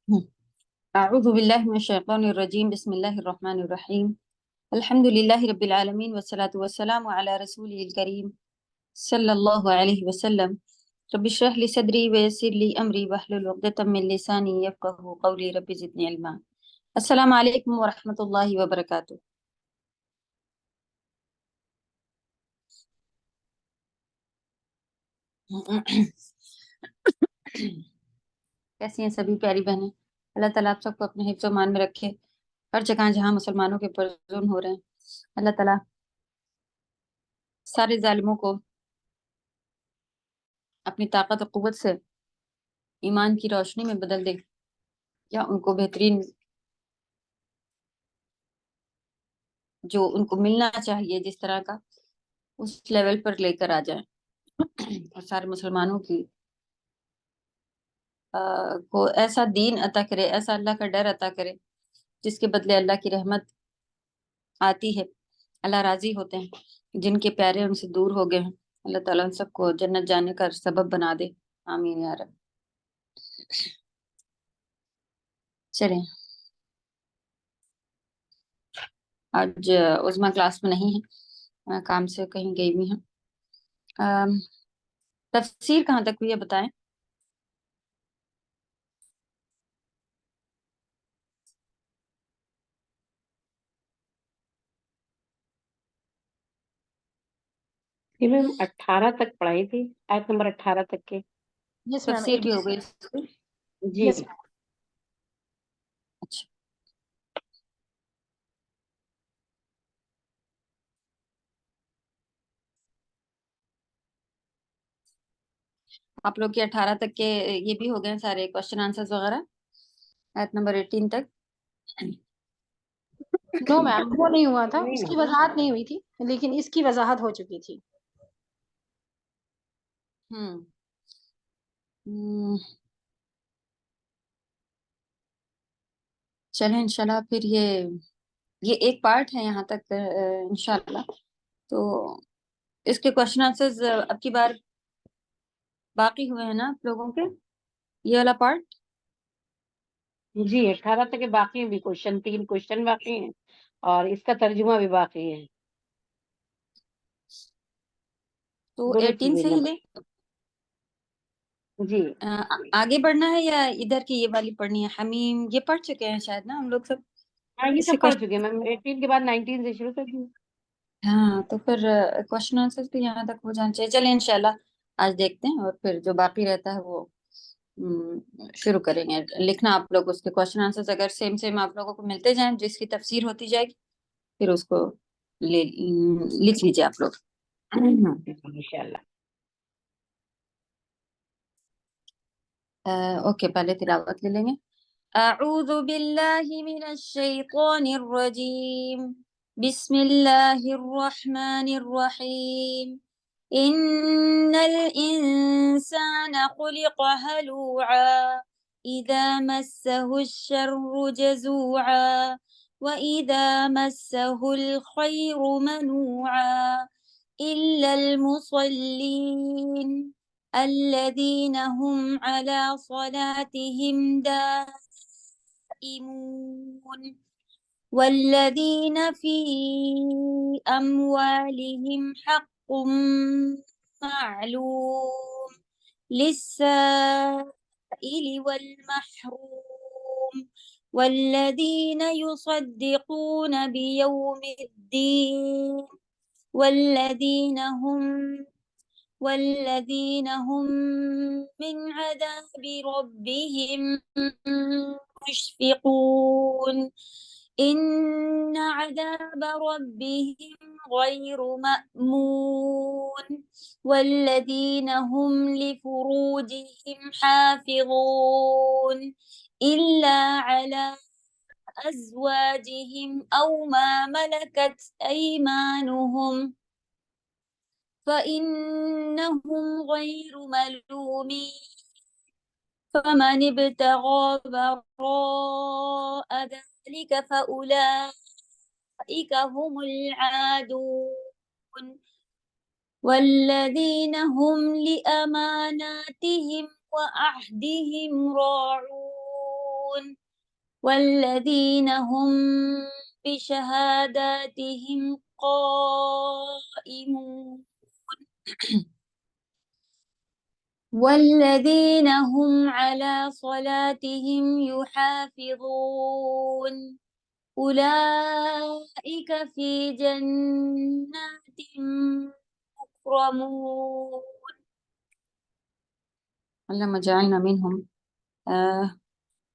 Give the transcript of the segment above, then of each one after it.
أعوذ بالله من الشيطان الرجيم بسم الله الرحمن الرحيم الحمد لله رب العالمين والصلاة والسلام على رسوله الكريم صلى الله عليه وسلم رب اشرح لي صدري ويسر لي أمري واحلل عقدة من لساني يفقهوا قولي رب زدني علما. السلام علیکم ورحمۃ اللہ وبرکاتہ. کیسی ہیں سبھی پیاری بہنیں؟ اللہ تعالیٰ آپ سب کو اپنے حفظ و امان میں رکھے. ہر جگہ جہاں مسلمانوں کے پر ظلم ہو رہے ہیں اللہ تعالیٰ سارے ظالموں کو اپنی طاقت و قوت سے ایمان کی روشنی میں بدل دے، یا ان کو بہترین جو ان کو ملنا چاہیے جس طرح کا اس لیول پر لے کر آ جائیں، اور سارے مسلمانوں کی کو ایسا دین عطا کرے، ایسا اللہ کا ڈر عطا کرے جس کے بدلے اللہ کی رحمت آتی ہے، اللہ راضی ہوتے ہیں. جن کے پیارے ان سے دور ہو گئے ہیں اللہ تعالیٰ ان سب کو جنت جانے کا سبب بنا دے. آمین یا رب. چلیں، آج عظمیٰ کلاس میں نہیں ہے، کام سے کہیں گئی ہوئی ہیں. تفسیر کہاں تک ہوئی ہے بتائیں؟ جی میم 18 تک پڑھائی تھی، آیت نمبر 18 تک کے. یس میم. تفسیر بھی ہو گئی اس کی؟ جی یس میم. اچھا، آپ لوگ کے 18 تک کے یہ بھی ہو گئے ہیں سارے کوشچن آنسرز وغیرہ آیت نمبر 18 تک؟ نو میم، وہ نہیں ہوا تھا، نہیں اس کی ہوگا. وضاحت نہیں ہوئی تھی، لیکن اس کی وضاحت ہو چکی تھی. چلیں انشاءاللہ پھر یہ ایک پارٹ ہے یہاں تک انشاءاللہ. تو اس کے کوشچن آنسرز اب کی بار باقی ہوئے ہیں نا آپ لوگوں کے، یہ والا پارٹ؟ جی 18 تک کے باقی ہیں، بھی 3 کوشچن باقی ہیں اور اس کا ترجمہ بھی باقی ہے. تو دونوں 18 چیزیں سے ہی لیں؟ جی آگے بڑھنا ہے یا ادھر کی یہ والی پڑھنی ہے؟ حمیم یہ پڑھ چکے ہیں شاید نا ہم لوگ سب. ہاں یہ اس سے سب پڑھ چکے ہیں میم، 18 کے بعد 19 سے شروع کر دیں. ہاں تو پھر کوشچن آنسر بھی یہاں تک ہو جانا چاہیے. چلیں انشاءاللہ آج دیکھتے ہیں، اور پھر جو باقی رہتا ہے وہ شروع کریں گے لکھنا. آپ لوگ اس کے کوشچن آنسر اگر سیم آپ لوگوں کو ملتے جائیں، جس کی تفسیر ہوتی جائے گی پھر اس کو لکھ لیجیے آپ لوگ. انشاءاللہ. اوکے، پہلے تلاوت لے لیں گے. اعوذ باللہ من الشیطان الرجیم بسم اللہ الرحمن الرحیم. ان الانسان خلق هلوعا اذا مسه الشر جزوعا واذا مسه الخير منوعا الا المصلين الذين هم على صلاتهم دائمون والذين في أموالهم حق معلوم للسائل والمحروم والذين يصدقون بيوم الدين والذين هم من عذاب ربهم مشفقون إن عذاب ربهم غير مأمون والذين هم لفروجهم حافظون إلا على أزواجهم أو ما ملكت أيمانهم فإنهم غير ملومين فمن ابتغى وراء ذلك فأولئك هم العادون والذين هم لأماناتهم وعهدهم راعون والذين هم بشهاداتهم قائمون والذين هم على صلاتهم يحافظون أولئك في جنات مكرمون اللهم اجعلنا منهم.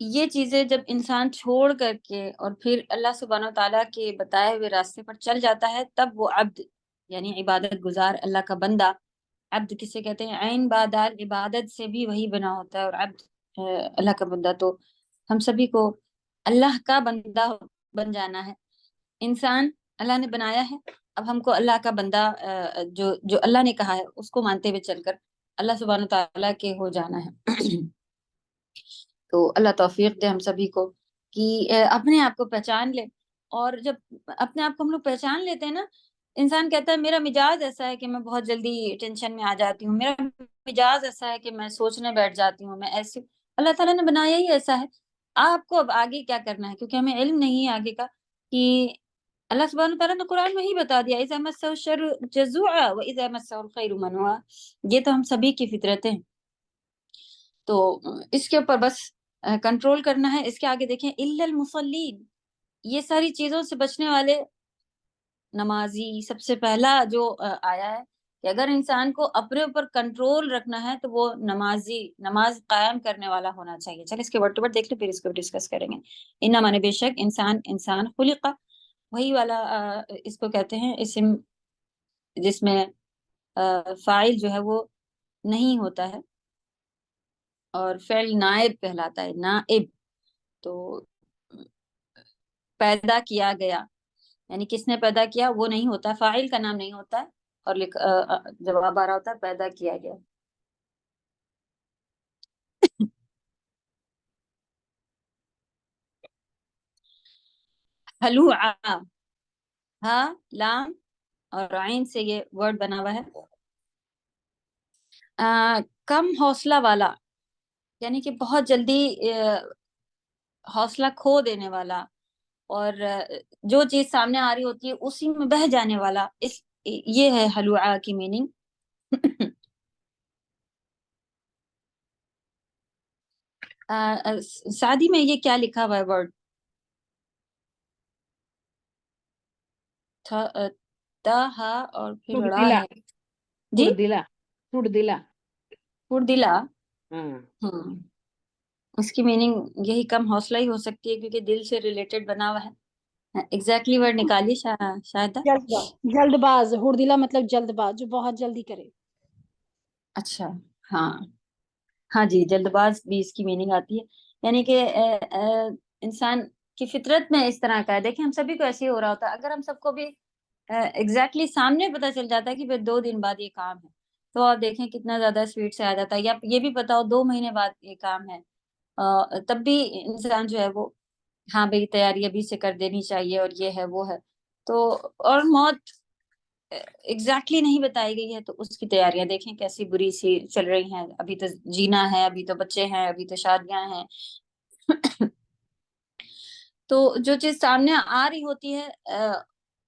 یہ چیزیں جب انسان چھوڑ کر کے اور پھر اللہ سبحانہ و تعالیٰ کے بتائے ہوئے راستے پر چل جاتا ہے، تب وہ عبد یعنی عبادت گزار، اللہ کا بندہ. عبد کسے کہتے ہیں؟ عین با دال، عبادت سے بھی وہی بنا ہوتا ہے، اور عبد اللہ کا بندہ. تو ہم سبھی کو اللہ کا بندہ بن جانا ہے. انسان اللہ نے بنایا ہے، اب ہم کو اللہ کا بندہ جو اللہ نے کہا ہے اس کو مانتے ہوئے چل کر اللہ سبحانہ تعالیٰ کے ہو جانا ہے. تو اللہ توفیق دے ہم سبھی کو کہ اپنے آپ کو پہچان لے. اور جب اپنے آپ کو ہم لوگ پہچان لیتے ہیں نا، انسان کہتا ہے میرا مزاج ایسا ہے کہ میں بہت جلدی ٹینشن میں آ جاتی ہوں، میرا مزاج ایسا ہے کہ میں سوچنے بیٹھ جاتی ہوں، میں ایسی. اللہ تعالیٰ نے بنایا ہی ایسا ہے. آپ کو اب آگے کیا کرنا ہے، کیونکہ ہمیں علم نہیں ہے آگے کا، کہ اللہ سبحانہ تعالیٰ نے قرآن میں ہی بتا دیا اذا مسہ الشر جزوعا واذا مسہ الخیر منوعا. یہ تو ہم سبھی کی فطرتیں ہیں. تو اس کے اوپر بس کنٹرول کرنا ہے. اس کے آگے دیکھیں الا المصلین، یہ ساری چیزوں سے بچنے والے نمازی. سب سے پہلا جو آیا ہے کہ اگر انسان کو اپنے اوپر کنٹرول رکھنا ہے تو وہ نمازی، نماز قائم کرنے والا ہونا چاہیے. چل اس کے ورڈ ٹو ورڈ دیکھ لیں، پھر اس کو ڈسکس کریں گے. انما مانے بے شک، انسان خلق، وہی والا اس کو کہتے ہیں اسم جس میں فاعل جو ہے وہ نہیں ہوتا ہے اور فعل نائب کہلاتا ہے، نائب. تو پیدا کیا گیا، یعنی کس نے پیدا کیا وہ نہیں ہوتا، فاعل کا نام نہیں ہوتا ہے، اور جواب آ رہا ہوتا ہے پیدا کیا گیا. ہلوعا، ہاں لام اور عین سے یہ ورڈ بنا ہوا ہے. کم حوصلہ والا، یعنی کہ بہت جلدی حوصلہ کھو دینے والا، اور جو چیز سامنے آ رہی ہوتی ہے اسی میں بہہ جانے والا. یہ ہے ہلوعا کی میننگ. سعدی میں یہ کیا لکھا ہوا ہے ورڈ؟ تا ہا اور پھر ڑا تڑدلا ہے. جی تڑدلا تڑدلا. پردلا. ہاں اس کی میننگ یہی کم حوصلہ ہی ہو سکتی ہے، کیونکہ دل سے ریلیٹڈ بنا ہوا ہے. ایگزیکٹلی ورڈ نکالیے شاہدہ. جلد باز، ہردلا مطلب جلد باز، جو بہت جلدی کرے. اچھا ہاں ہاں جی، جلد باز بھی اس کی میننگ آتی ہے. یعنی کہ انسان کی فطرت میں اس طرح کا ہے. دیکھیں ہم سبھی کو ایسے ہی ہو رہا ہوتا ہے. اگر ہم سب کو بھی ایگزیکٹلی سامنے پتہ چل جاتا ہے کہ 2 دن بعد یہ کام ہے، تو آپ دیکھیں کتنا زیادہ سویٹ سے آ جاتا ہے. یا یہ بھی پتا ہو 2 مہینے بعد یہ کام ہے، تب بھی انسان جو ہے وہ ہاں بھئی تیاری ابھی سے کر دینی چاہیے، اور یہ ہے وہ ہے. تو اور موت ایگزیکٹلی نہیں بتائی گئی ہے، تو اس کی تیاریاں دیکھیں کیسی بری سی چل رہی ہیں. ابھی تو جینا ہے، ابھی تو بچے ہیں، ابھی تو شادیاں ہیں. تو جو چیز سامنے آ رہی ہوتی ہے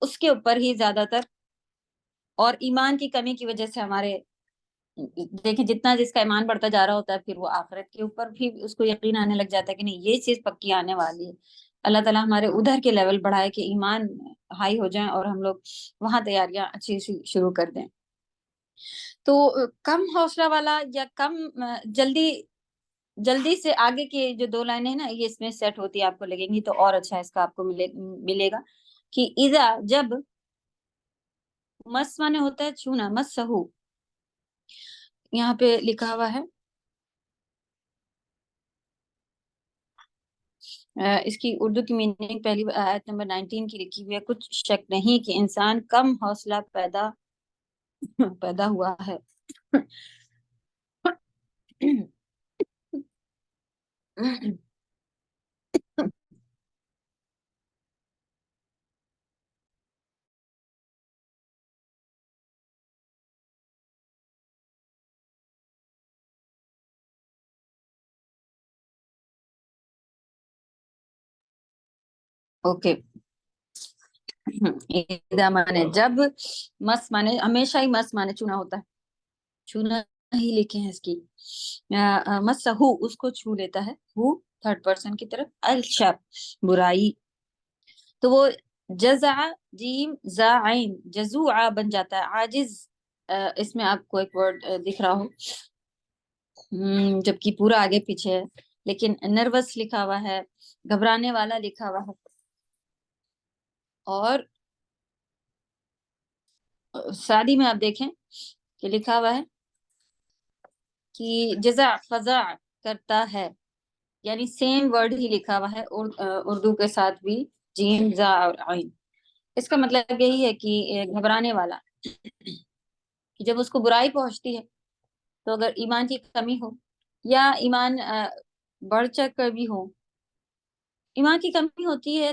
اس کے اوپر ہی زیادہ تر، اور ایمان کی کمی کی وجہ سے ہمارے دیکھیں جتنا جس کا ایمان بڑھتا جا رہا ہوتا ہے، پھر وہ آخرت کے اوپر بھی اس کو یقین آنے لگ جاتا ہے کہ نہیں یہ چیز پکی آنے والی ہے. اللہ تعالیٰ ہمارے ادھر کے لیول بڑھائے کہ ایمان ہائی ہو جائیں اور ہم لوگ وہاں تیاریاں اچھی سی شروع کر دیں. تو کم حوصلہ والا یا کم جلدی سے آگے کی جو 2 لائنیں ہیں نا، یہ اس میں سیٹ ہوتی آپ کو لگیں گی تو اور اچھا اس کا آپ کو ملے گا کہ اذا، جب، مس مانے ہوتا ہے چھونا، مس سہو یہاں پہ لکھا ہوا ہے. اس کی اردو کی میننگ پہلی آیت نمبر 19 کی لکھی ہوئی ہے. کچھ شک نہیں کہ انسان کم حوصلہ پیدا ہوا ہے. اوکے. اذا مانے جب، مس مانے ہمیشہ ہی مس مانے چونا ہوتا ہے، چھونا ہی لکھے ہیں اس کی. مس ہو اس کو چھو لیتا ہے، ہو تھرڈ پرسن کی طرف، الشر برائی. تو وہ جزع جیم زا عین جزوعا بن جاتا ہے، عاجز. اس میں آپ کو ایک ورڈ دکھ رہا ہو جبکہ پورا آگے پیچھے ہے. لیکن نروس لکھا ہوا ہے، گھبرانے والا لکھا ہوا ہے، اور سعدی میں آپ دیکھیں کہ لکھا ہوا ہے کہ جزع فضع کرتا ہے، یعنی سیم ورڈ ہی لکھا ہوا ہے اردو کے ساتھ بھی، جیم زا اور عین۔ اس کا مطلب یہی ہے کہ گھبرانے والا، کہ جب اس کو برائی پہنچتی ہے تو اگر ایمان کی کمی ہو یا ایمان بڑھ چڑھ کر بھی ہو، ایمان کی کمی ہوتی ہے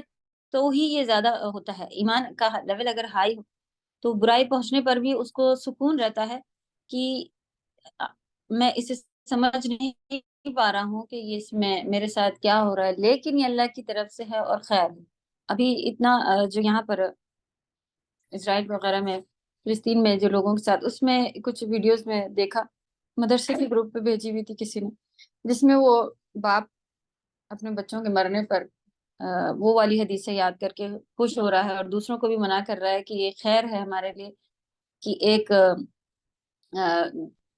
تو ہی یہ زیادہ ہوتا ہے، ایمان کا لیول اگر ہائی ہو تو برائی پہنچنے پر بھی اس کو سکون رہتا ہے کہ میں اسے سمجھ نہیں پا رہا ہوں کہ یہ اس میں میرے ساتھ کیا ہو رہا ہے، لیکن یہ اللہ کی طرف سے ہے اور خیر ہے۔ ابھی اتنا جو یہاں پر اسرائیل وغیرہ میں، فلسطین میں جو لوگوں کے ساتھ، اس میں کچھ ویڈیوز میں دیکھا، مدرسے کے گروپ پہ بھیجی ہوئی تھی کسی نے، جس میں وہ باپ اپنے بچوں کے مرنے پر وہ والی حدیثیں یاد کر کے خوش ہو رہا ہے اور دوسروں کو بھی منع کر رہا ہے کہ یہ خیر ہے ہمارے لیے کہ ایک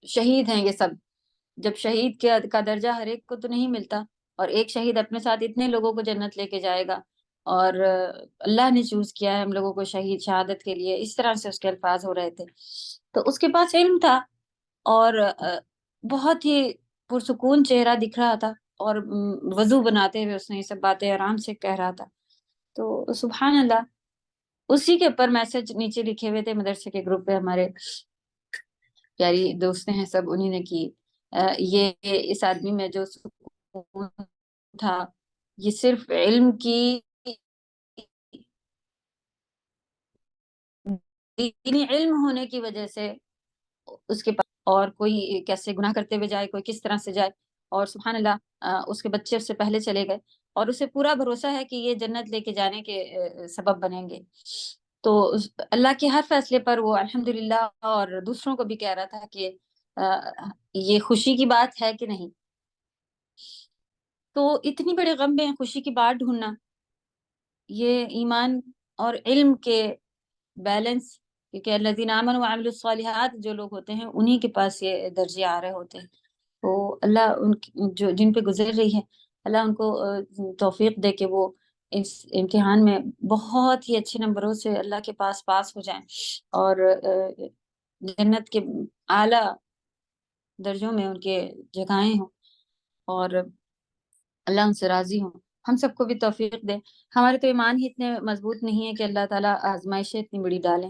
شہید ہیں یہ سب، جب شہید کا درجہ ہر ایک کو تو نہیں ملتا، اور ایک شہید اپنے ساتھ اتنے لوگوں کو جنت لے کے جائے گا، اور اللہ نے چوز کیا ہے ہم لوگوں کو شہید شہادت کے لیے، اس طرح سے اس کے الفاظ ہو رہے تھے۔ تو اس کے پاس علم تھا اور بہت ہی پرسکون چہرہ دکھ رہا تھا، اور وضو بناتے ہوئے اس نے یہ سب باتیں آرام سے کہہ رہا تھا۔ تو سبحان اللہ، اسی کے اوپر میسج نیچے لکھے ہوئے تھے مدرسے کے گروپ پہ، ہمارے پیاری دوست ہیں سب، انہی نے کی یہ اس آدمی میں جو سکون تھا یہ صرف علم کی، دینی علم ہونے کی وجہ سے اس کے پاس، اور کوئی کیسے گناہ کرتے ہوئے جائے، کوئی کس طرح سے جائے، اور سبحان اللہ اس کے بچے اس سے پہلے چلے گئے اور اسے پورا بھروسہ ہے کہ یہ جنت لے کے جانے کے سبب بنیں گے۔ تو اللہ کے ہر فیصلے پر وہ الحمدللہ، اور دوسروں کو بھی کہہ رہا تھا کہ یہ خوشی کی بات ہے کہ نہیں۔ تو اتنی بڑے غم میں خوشی کی بات ڈھونڈنا، یہ ایمان اور علم کے بیلنس، کیونکہ الذین آمنوا وعملوا الصالحات جو لوگ ہوتے ہیں انہی کے پاس یہ درجے آ رہے ہوتے ہیں۔ تو اللہ جو جن پہ گزر رہی ہے، اللہ ان کو توفیق دے کہ وہ اس امتحان میں بہت ہی اچھے نمبروں سے اللہ کے پاس ہو جائیں، اور جنت کے اعلیٰ درجوں میں ان کے جگہیں ہوں، اور اللہ ان سے راضی ہوں۔ ہم سب کو بھی توفیق دے۔ ہمارے تو ایمان ہی اتنے مضبوط نہیں ہے کہ اللہ تعالیٰ آزمائشیں اتنی بڑی ڈالیں،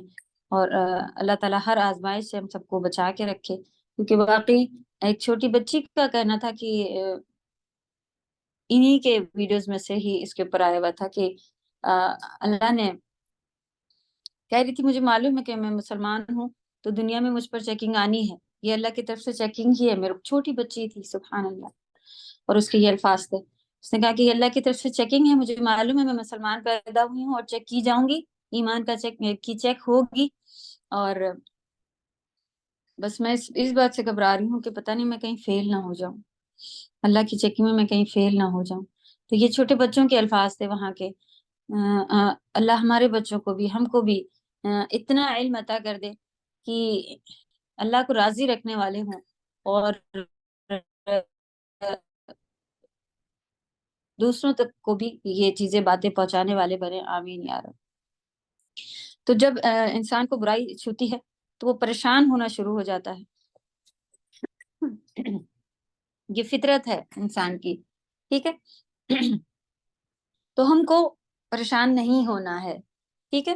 اور اللہ تعالیٰ ہر آزمائش سے ہم سب کو بچا کے رکھے، کیونکہ واقعی ایک چھوٹی بچی کا کہنا تھا کہ انہی کے ویڈیوز میں سے ہی اس کے اوپر آیا ہوا تھا کہ اللہ نے کہہ رہی تھی مجھے معلوم ہے کہ میں مسلمان ہوں تو دنیا میں مجھ پر چیکنگ آنی ہے، یہ اللہ کی طرف سے چیکنگ ہی ہے، میرے چھوٹی بچی تھی سبحان اللہ، اور اس کے یہ الفاظ تھے، اس نے کہا کہ یہ اللہ کی طرف سے چیکنگ ہے، مجھے معلوم ہے میں مسلمان پیدا ہوئی ہوں اور چیک کی جاؤں گی، ایمان کا چیک ہوگی، اور بس میں اس بات سے گھبرا رہی ہوں کہ پتہ نہیں میں کہیں فیل نہ ہو جاؤں، اللہ کی چیکنگ میں کہیں فیل نہ ہو جاؤں۔ تو یہ چھوٹے بچوں کے الفاظ تھے وہاں کے۔ اللہ ہمارے بچوں کو بھی، ہم کو بھی اتنا علم عطا کر دے کہ اللہ کو راضی رکھنے والے ہوں، اور دوسروں تک کو بھی یہ چیزیں باتیں پہنچانے والے بنے، آمین یا رب۔ تو جب انسان کو برائی چھوتی ہے تو وہ پریشان ہونا شروع ہو جاتا ہے، یہ فطرت ہے انسان کی، ٹھیک ہے؟ تو ہم کو پریشان نہیں ہونا ہے، ٹھیک ہے؟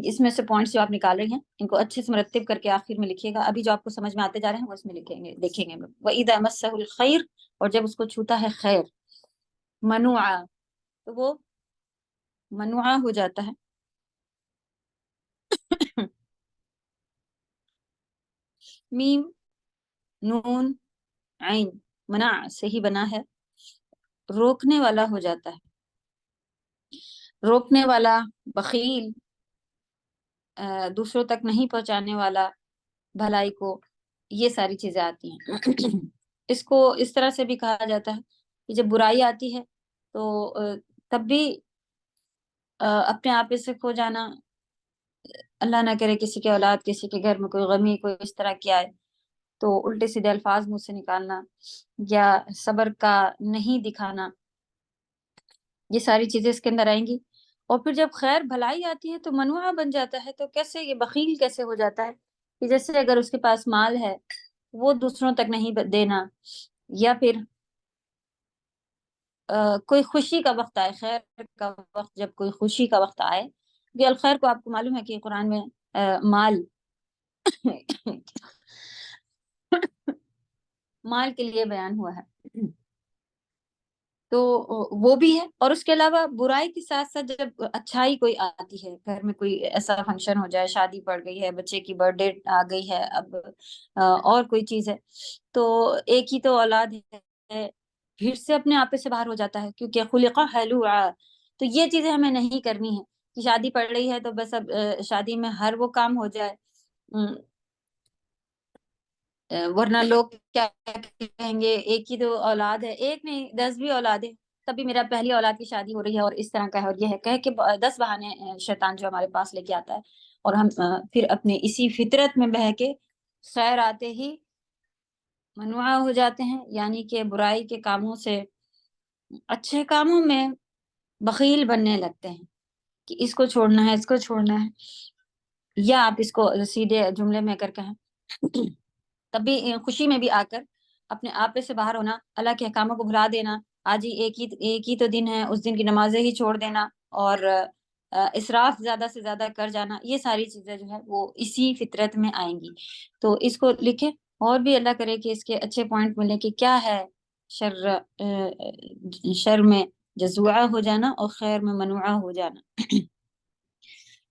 اس میں سے پوائنٹس جو آپ نکال رہی ہیں ان کو اچھے سے مرتب کر کے آخر میں لکھیے گا، ابھی جو آپ کو سمجھ میں آتے جا رہے ہیں وہ اس میں لکھیں گے، دیکھیں گے۔ وَإِذَا مَسَّهُ الْخَيْرُ، اور جب اس کو چھوتا ہے خیر، منوعا، تو وہ منوعا ہو جاتا ہے، میم نون عین، منع سے ہی بنا ہے، روکنے والا ہو جاتا ہے، روکنے والا، بخیل، دوسروں تک نہیں پہنچانے والا بھلائی کو، یہ ساری چیزیں آتی ہیں۔ اس کو اس طرح سے بھی کہا جاتا ہے کہ جب برائی آتی ہے تو تب بھی اپنے آپ سے کھو جانا، اللہ نہ کرے کسی کے اولاد، کسی کے گھر میں کوئی غمی، کوئی اس طرح کی آئے تو الٹے سیدھے الفاظ منہ سے نکالنا یا صبر کا نہیں دکھانا، یہ ساری چیزیں اس کے اندر آئیں گی۔ اور پھر جب خیر بھلائی آتی ہے تو منوعہ بن جاتا ہے۔ تو کیسے یہ بخیل کیسے ہو جاتا ہے کہ جیسے اگر اس کے پاس مال ہے وہ دوسروں تک نہیں دینا، یا پھر کوئی خوشی کا وقت آئے، خیر کا وقت، جب کوئی خوشی کا وقت آئے، یہ الخیر کو آپ کو معلوم ہے کہ قرآن میں مال مال کے لیے بیان ہوا ہے، تو وہ بھی ہے۔ اور اس کے علاوہ برائی کے ساتھ ساتھ جب اچھائی کوئی آتی ہے، گھر میں کوئی ایسا فنکشن ہو جائے، شادی پڑ گئی ہے، بچے کی برتھ ڈے آ گئی ہے، اب اور کوئی چیز ہے، تو ایک ہی تو اولاد ہے، پھر سے اپنے آپے سے باہر ہو جاتا ہے، کیونکہ خلق ہلوعا۔ تو یہ چیزیں ہمیں نہیں کرنی ہے کہ شادی پڑ رہی ہے تو بس اب شادی میں ہر وہ کام ہو جائے، ورنہ لوگ کیا کہیں گے، ایک ہی تو اولاد ہے، ایک نہیں 10 بھی اولاد ہے، تبھی میرا پہلی اولاد کی شادی ہو رہی ہے، اور اس طرح کا ہے، اور یہ ہے کہہ کے 10 بہانے شیطان جو ہمارے پاس لے کے آتا ہے، اور ہم پھر اپنے اسی فطرت میں بہہ کے خیر آتے ہی منوعہ ہو جاتے ہیں، یعنی کہ برائی کے کاموں سے اچھے کاموں میں بخیل بننے لگتے ہیں کہ اس کو چھوڑنا ہے، اس کو چھوڑنا ہے، یا آپ اس کو سیدھے جملے میں کر کہیں تب بھی خوشی میں بھی آ کر اپنے آپے سے باہر ہونا، اللہ کے احکاموں کو بھلا دینا، آج ہی ایک ہی تو دن ہے، اس دن کی نمازیں ہی چھوڑ دینا، اور اسراف زیادہ سے زیادہ کر جانا، یہ ساری چیزیں جو ہے وہ اسی فطرت میں آئیں گی۔ تو اس کو لکھیں، اور بھی اللہ کرے کہ اس کے اچھے پوائنٹ ملیں کہ کیا ہے شر میں جزوعہ ہو جانا اور خیر میں منوعہ ہو جانا۔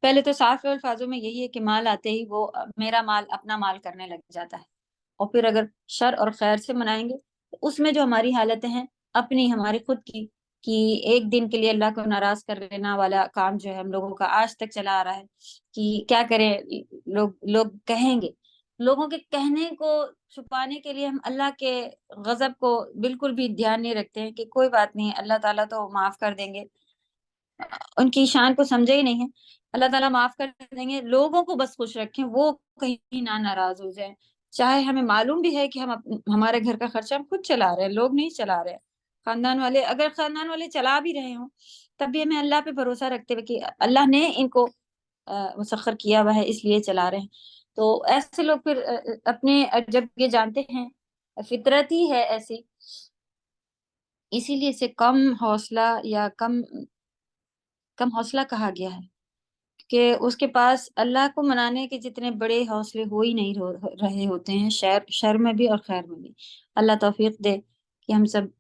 پہلے تو صاف الفاظوں میں یہی ہے کہ مال آتے ہی وہ میرا مال اپنا مال کرنے لگ جاتا ہے، اور پھر اگر شر اور خیر سے منائیں گے تو اس میں جو ہماری حالتیں ہیں اپنی، ہماری خود کی، کہ ایک دن کے لیے اللہ کو ناراض کر لینا والا کام جو ہے ہم لوگوں کا آج تک چلا آ رہا ہے، کہ کیا کریں، لوگ کہیں گے، لوگوں کے کہنے کو چھپانے کے لیے ہم اللہ کے غضب کو بالکل بھی دھیان نہیں رکھتے ہیں کہ کوئی بات نہیں، اللہ تعالیٰ تو معاف کر دیں گے، ان کی شان کو سمجھے ہی نہیں ہے، اللہ تعالیٰ معاف کر دیں گے، لوگوں کو بس خوش رکھیں، وہ کہیں نہ ناراض ہو جائیں، چاہے ہمیں معلوم بھی ہے کہ ہم ہمارے گھر کا خرچہ ہم خود چلا رہے ہیں، لوگ نہیں چلا رہے، خاندان والے، اگر خاندان والے چلا بھی رہے ہوں تب بھی ہمیں اللہ پہ بھروسہ رکھتے ہوئے کہ اللہ نے ان کو مسخر کیا ہوا ہے اس لیے چلا رہے ہیں۔ تو ایسے لوگ پھر اپنے، جب یہ جانتے ہیں فطرت ہی ہے ایسی، اسی لیے اسے کم حوصلہ یا کم حوصلہ کہا گیا ہے، کہ اس کے پاس اللہ کو منانے کے جتنے بڑے حوصلے ہو ہی نہیں رہے ہوتے ہیں، شر میں بھی اور خیر میں بھی۔ اللہ توفیق دے کہ ہم سب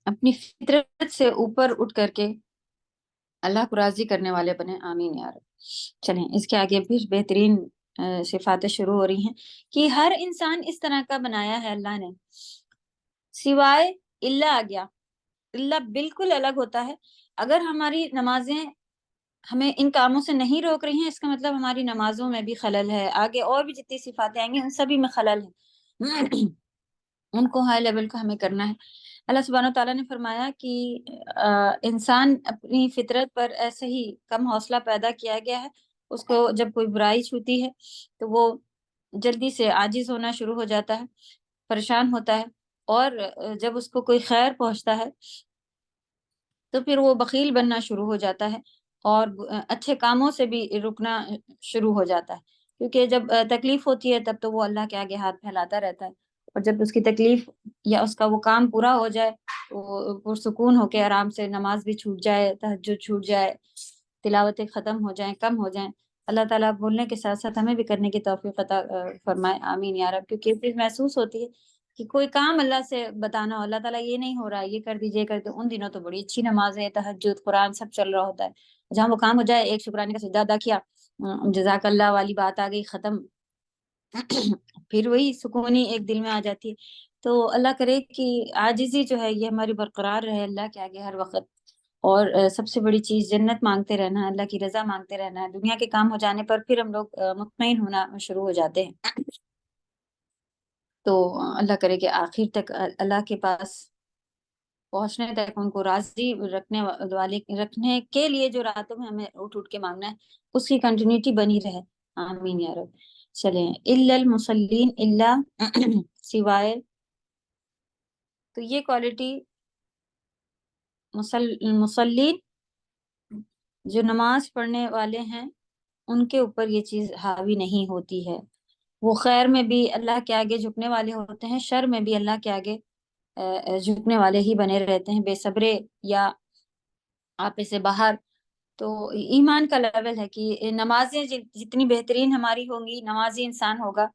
اپنی فطرت سے اوپر اٹھ کر کے اللہ کو راضی کرنے والے بنے، آمین یا رب۔ چلیں اس کے آگے پھر بہترین صفاتیں شروع ہو رہی ہیں کہ ہر انسان اس طرح کا بنایا ہے اللہ نے، سوائے اللہ آ گیا، اللہ بالکل الگ ہوتا ہے۔ اگر ہماری نمازیں ہمیں ان کاموں سے نہیں روک رہی ہیں، اس کا مطلب ہماری نمازوں میں بھی خلل ہے، آگے اور بھی جتنی صفاتیں آئیں گی ان سبھی میں خلل ہے، ان کو ہائی لیول کا ہمیں کرنا ہے۔ اللہ سبحانہ تعالیٰ نے فرمایا کہ انسان اپنی فطرت پر ایسے ہی کم حوصلہ پیدا کیا گیا ہے، اس کو جب کوئی برائی چھوتی ہے تو وہ جلدی سے عاجز ہونا شروع ہو جاتا ہے، پریشان ہوتا ہے، اور جب اس کو کوئی خیر پہنچتا ہے تو پھر وہ بخیل بننا شروع ہو جاتا ہے، اور اچھے کاموں سے بھی رکنا شروع ہو جاتا ہے، کیونکہ جب تکلیف ہوتی ہے تب تو وہ اللہ کے آگے ہاتھ پھیلاتا رہتا ہے، اور جب اس کی تکلیف یا اس کا وہ کام پورا ہو جائے تو پرسکون ہو کے آرام سے نماز بھی چھوٹ جائے، تہجد چھوٹ جائے، تلاوتیں ختم ہو جائیں، کم ہو جائیں، اللہ تعالیٰ بولنے کے ساتھ ساتھ ہمیں بھی کرنے کی توفیق عطا فرمائے، آمین یا رب۔ کیونکہ یہ چیز محسوس ہوتی ہے کہ کوئی کام اللہ سے بتانا ہو، اللہ تعالیٰ یہ نہیں ہو رہا ہے، یہ کر دیجیے، کر دے، ان دنوں تو بڑی اچھی نمازیں، تہجد، قرآن سب چل رہا ہوتا ہے، جہاں وہ کام ہو جائے، ایک شکرانے کا سجدہ ادا کیا، جزاک اللہ والی بات آ گئی، ختم، پھر وہی سکونی ایک دل میں آ جاتی ہے۔ تو اللہ کرے کہ عاجزی جو ہے یہ ہماری برقرار رہے اللہ کے آگے ہر وقت، اور سب سے بڑی چیز جنت مانگتے رہنا ہے، اللہ کی رضا مانگتے رہنا ہے، دنیا کے کام ہو جانے پر پھر ہم لوگ مطمئن ہونا شروع ہو جاتے ہیں۔ تو اللہ کرے کہ آخر تک اللہ کے پاس پہنچنے تک ان کو راضی رکھنے کے لیے جو راتوں میں ہمیں اٹھ اٹھ کے مانگنا ہے اس کی کنٹینیوٹی بنی رہے. آمین یا رب. چلیں الا المصلین، اللہ سوائے. تو یہ کوالٹی مصلین جو نماز پڑھنے والے ہیں ان کے اوپر یہ چیز حاوی نہیں ہوتی ہے. وہ خیر میں بھی اللہ کے آگے جھکنے والے ہوتے ہیں، شر میں بھی اللہ کے آگے جھکنے والے ہی بنے رہتے ہیں، بے صبرے یا آپے سے باہر. تو ایمان کا لیول ہے کہ نمازیں جتنی بہترین ہماری ہوں گی، نمازی انسان ہوگا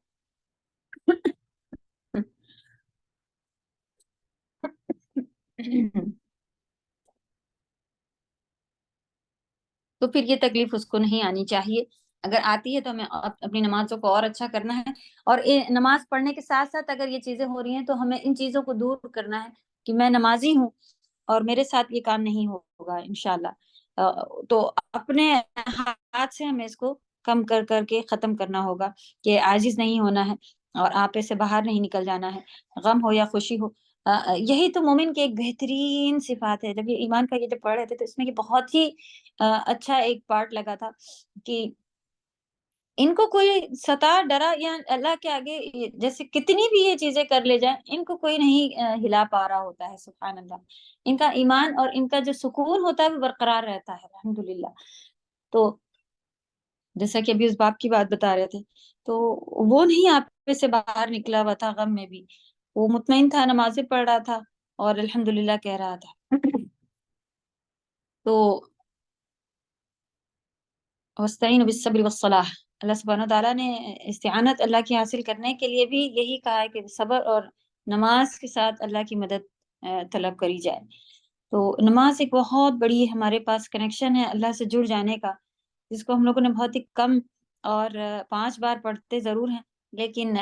تو پھر یہ تکلیف اس کو نہیں آنی چاہیے. اگر آتی ہے تو ہمیں اپنی نمازوں کو اور اچھا کرنا ہے، اور نماز پڑھنے کے ساتھ ساتھ اگر یہ چیزیں ہو رہی ہیں تو ہمیں ان چیزوں کو دور کرنا ہے کہ میں نمازی ہوں اور میرے ساتھ یہ کام نہیں ہوگا انشاءاللہ. تو اپنے ہاتھ سے ہمیں اس کو کم کر کر کے ختم کرنا ہوگا کہ عاجز نہیں ہونا ہے اور آپے سے باہر نہیں نکل جانا ہے، غم ہو یا خوشی ہو. یہی تو مومن کی ایک بہترین صفات ہے. جب یہ ایمان کا یہ جب پڑھ رہے تھے تو اس میں یہ بہت ہی اچھا ایک پارٹ لگا تھا کہ ان کو کوئی ستا ڈرا یا اللہ کے آگے جیسے کتنی بھی یہ چیزیں کر لے جائیں ان کو کوئی نہیں ہلا پا رہا ہوتا ہے. سبحان اللہ. ان کا ایمان اور ان کا جو سکون ہوتا ہے وہ برقرار رہتا ہے الحمدللہ. تو جیسا کہ ابھی اس باپ کی بات بتا رہے تھے تو وہ نہیں آپ سے باہر نکلا ہوا تھا غم میں بھی، وہ مطمئن تھا، نمازیں پڑھ رہا تھا اور الحمدللہ کہہ رہا تھا. تو وَاسْتَعِينُوا بِالصَّبْرِ وَالصَّلَاةِ، اللہ سبحانہ تعالیٰ نے استعانت اللہ کی حاصل کرنے کے لیے بھی یہی کہا ہے کہ صبر اور نماز کے ساتھ اللہ کی مدد طلب کری جائے. تو نماز ایک بہت بڑی ہمارے پاس کنیکشن ہے اللہ سے جڑ جانے کا، جس کو ہم لوگوں نے بہت ہی کم اور 5 بار پڑھتے ضرور ہیں لیکن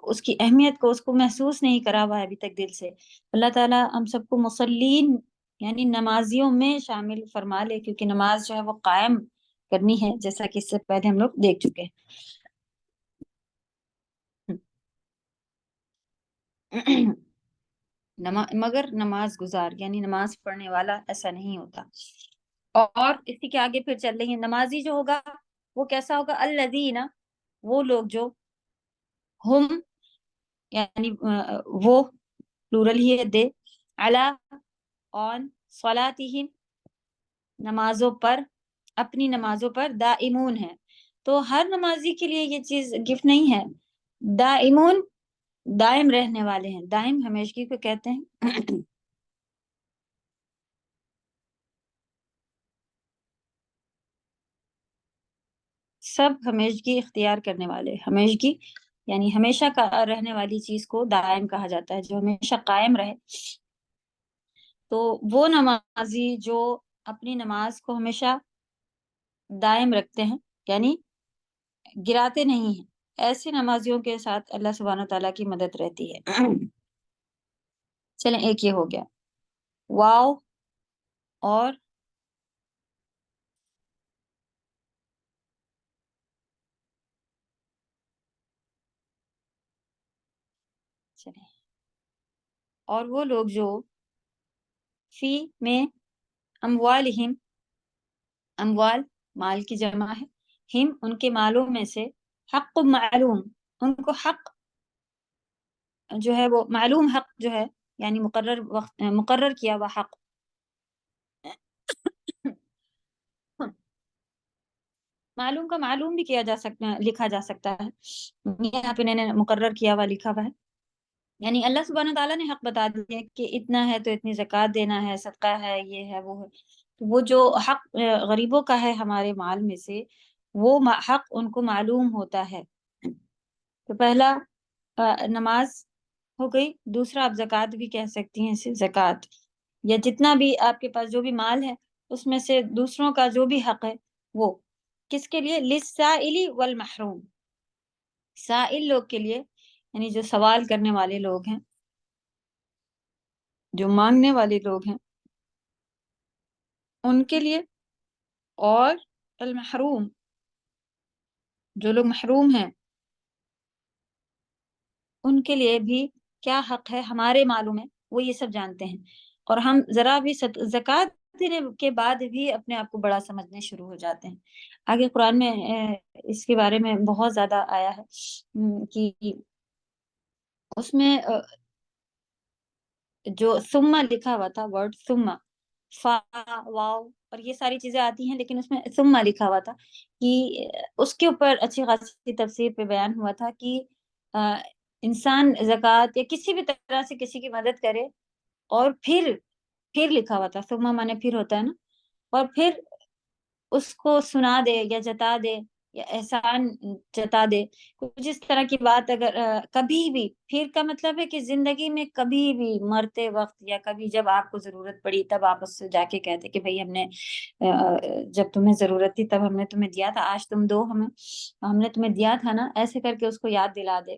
اس کی اہمیت کو اس کو محسوس نہیں کرا ہوا ہے ابھی تک دل سے. اللہ تعالیٰ ہم سب کو مصلین یعنی نمازیوں میں شامل فرما لے، کیونکہ نماز جو ہے وہ قائم کرنی ہے جیسا کہ اس سے پہلے ہم لوگ دیکھ چکے ہیں. مگر نماز گزار یعنی نماز پڑھنے والا ایسا نہیں ہوتا. اور اسی کے آگے پھر چل رہی ہیں نمازی جو ہوگا وہ کیسا ہوگا؟ الذین، وہ لوگ جو ہم یعنی وہ پلورل ہی ہے دے، علی آن صلاتہم نمازوں پر، اپنی نمازوں پر دائمون ہے. تو ہر نمازی کے لیے یہ چیز گفٹ نہیں ہے. دائمون دائم رہنے والے ہیں، دائم ہمیشگی کو کہتے ہیں. سب ہمیشگی اختیار کرنے والے، ہمیشگی یعنی ہمیشہ کا رہنے والی چیز کو دائم کہا جاتا ہے، جو ہمیشہ قائم رہے. تو وہ نمازی جو اپنی نماز کو ہمیشہ دائم رکھتے ہیں یعنی گراتے نہیں ہیں، ایسے نمازیوں کے ساتھ اللہ سبحانہ تعالیٰ کی مدد رہتی ہے. چلیں ایک یہ ہو گیا. واو اور چلیں اور وہ لوگ جو فی میں اموالہم، اموال مال کی جمع ہے، ہم ان کے مالوں میں سے، حق معلوم ان کو حق جو ہے وہ معلوم حق جو ہے یعنی مقرر وقت مقرر کیا ہوا حق. معلوم کا معلوم بھی کیا جا سکتا ہے، لکھا جا سکتا ہے، یہاں پہ انہوں نے مقرر کیا ہوا لکھا ہوا ہے. یعنی اللہ سبحانہ تعالیٰ نے حق بتا دیا کہ اتنا ہے تو اتنی زکوٰۃ دینا ہے، صدقہ ہے، یہ ہے وہ ہے. تو وہ جو حق غریبوں کا ہے ہمارے مال میں سے، وہ حق ان کو معلوم ہوتا ہے. تو پہلا نماز ہو گئی، دوسرا آپ زکوٰۃ بھی کہہ سکتی ہیں اسے، زکوٰۃ یا جتنا بھی آپ کے پاس جو بھی مال ہے اس میں سے دوسروں کا جو بھی حق ہے وہ کس کے لیے؟ للسائل والمحروم، سائل لوگ کے لیے یعنی جو سوال کرنے والے لوگ ہیں، جو مانگنے والے لوگ ہیں ان کے لیے، اور المحروم جو لوگ محروم ہیں ان کے لیے بھی کیا حق ہے ہمارے معلوم ہے، وہ یہ سب جانتے ہیں. اور ہم ذرا بھی زکوٰۃ دینے کے بعد بھی اپنے آپ کو بڑا سمجھنے شروع ہو جاتے ہیں. آگے قرآن میں اس کے بارے میں بہت زیادہ آیا ہے کہ اس میں جو ثم لکھا ہوا تھا، ورڈ ثم، فا، واو اور یہ ساری چیزیں آتی ہیں، لیکن اس میں ثم لکھا ہوا تھا کہ اس کے اوپر اچھی خاصی تفسیر پہ بیان ہوا تھا کہ انسان زکوٰۃ یا کسی بھی طرح سے کسی کی مدد کرے اور پھر لکھا ہوا تھا، ثم مانے پھر ہوتا ہے نا، اور پھر اس کو سنا دے یا جتا دے یا احسان جتا دے، کچھ اس طرح کی بات اگر کبھی بھی، پھر کا مطلب ہے کہ زندگی میں کبھی بھی مرتے وقت یا کبھی جب آپ کو ضرورت پڑی تب آپ اس سے جا کے کہتے کہ بھئی ہم نے جب تمہیں ضرورت تھی تب ہم نے تمہیں دیا تھا، آج تم دو ہم نے تمہیں دیا تھا نا، ایسے کر کے اس کو یاد دلا دے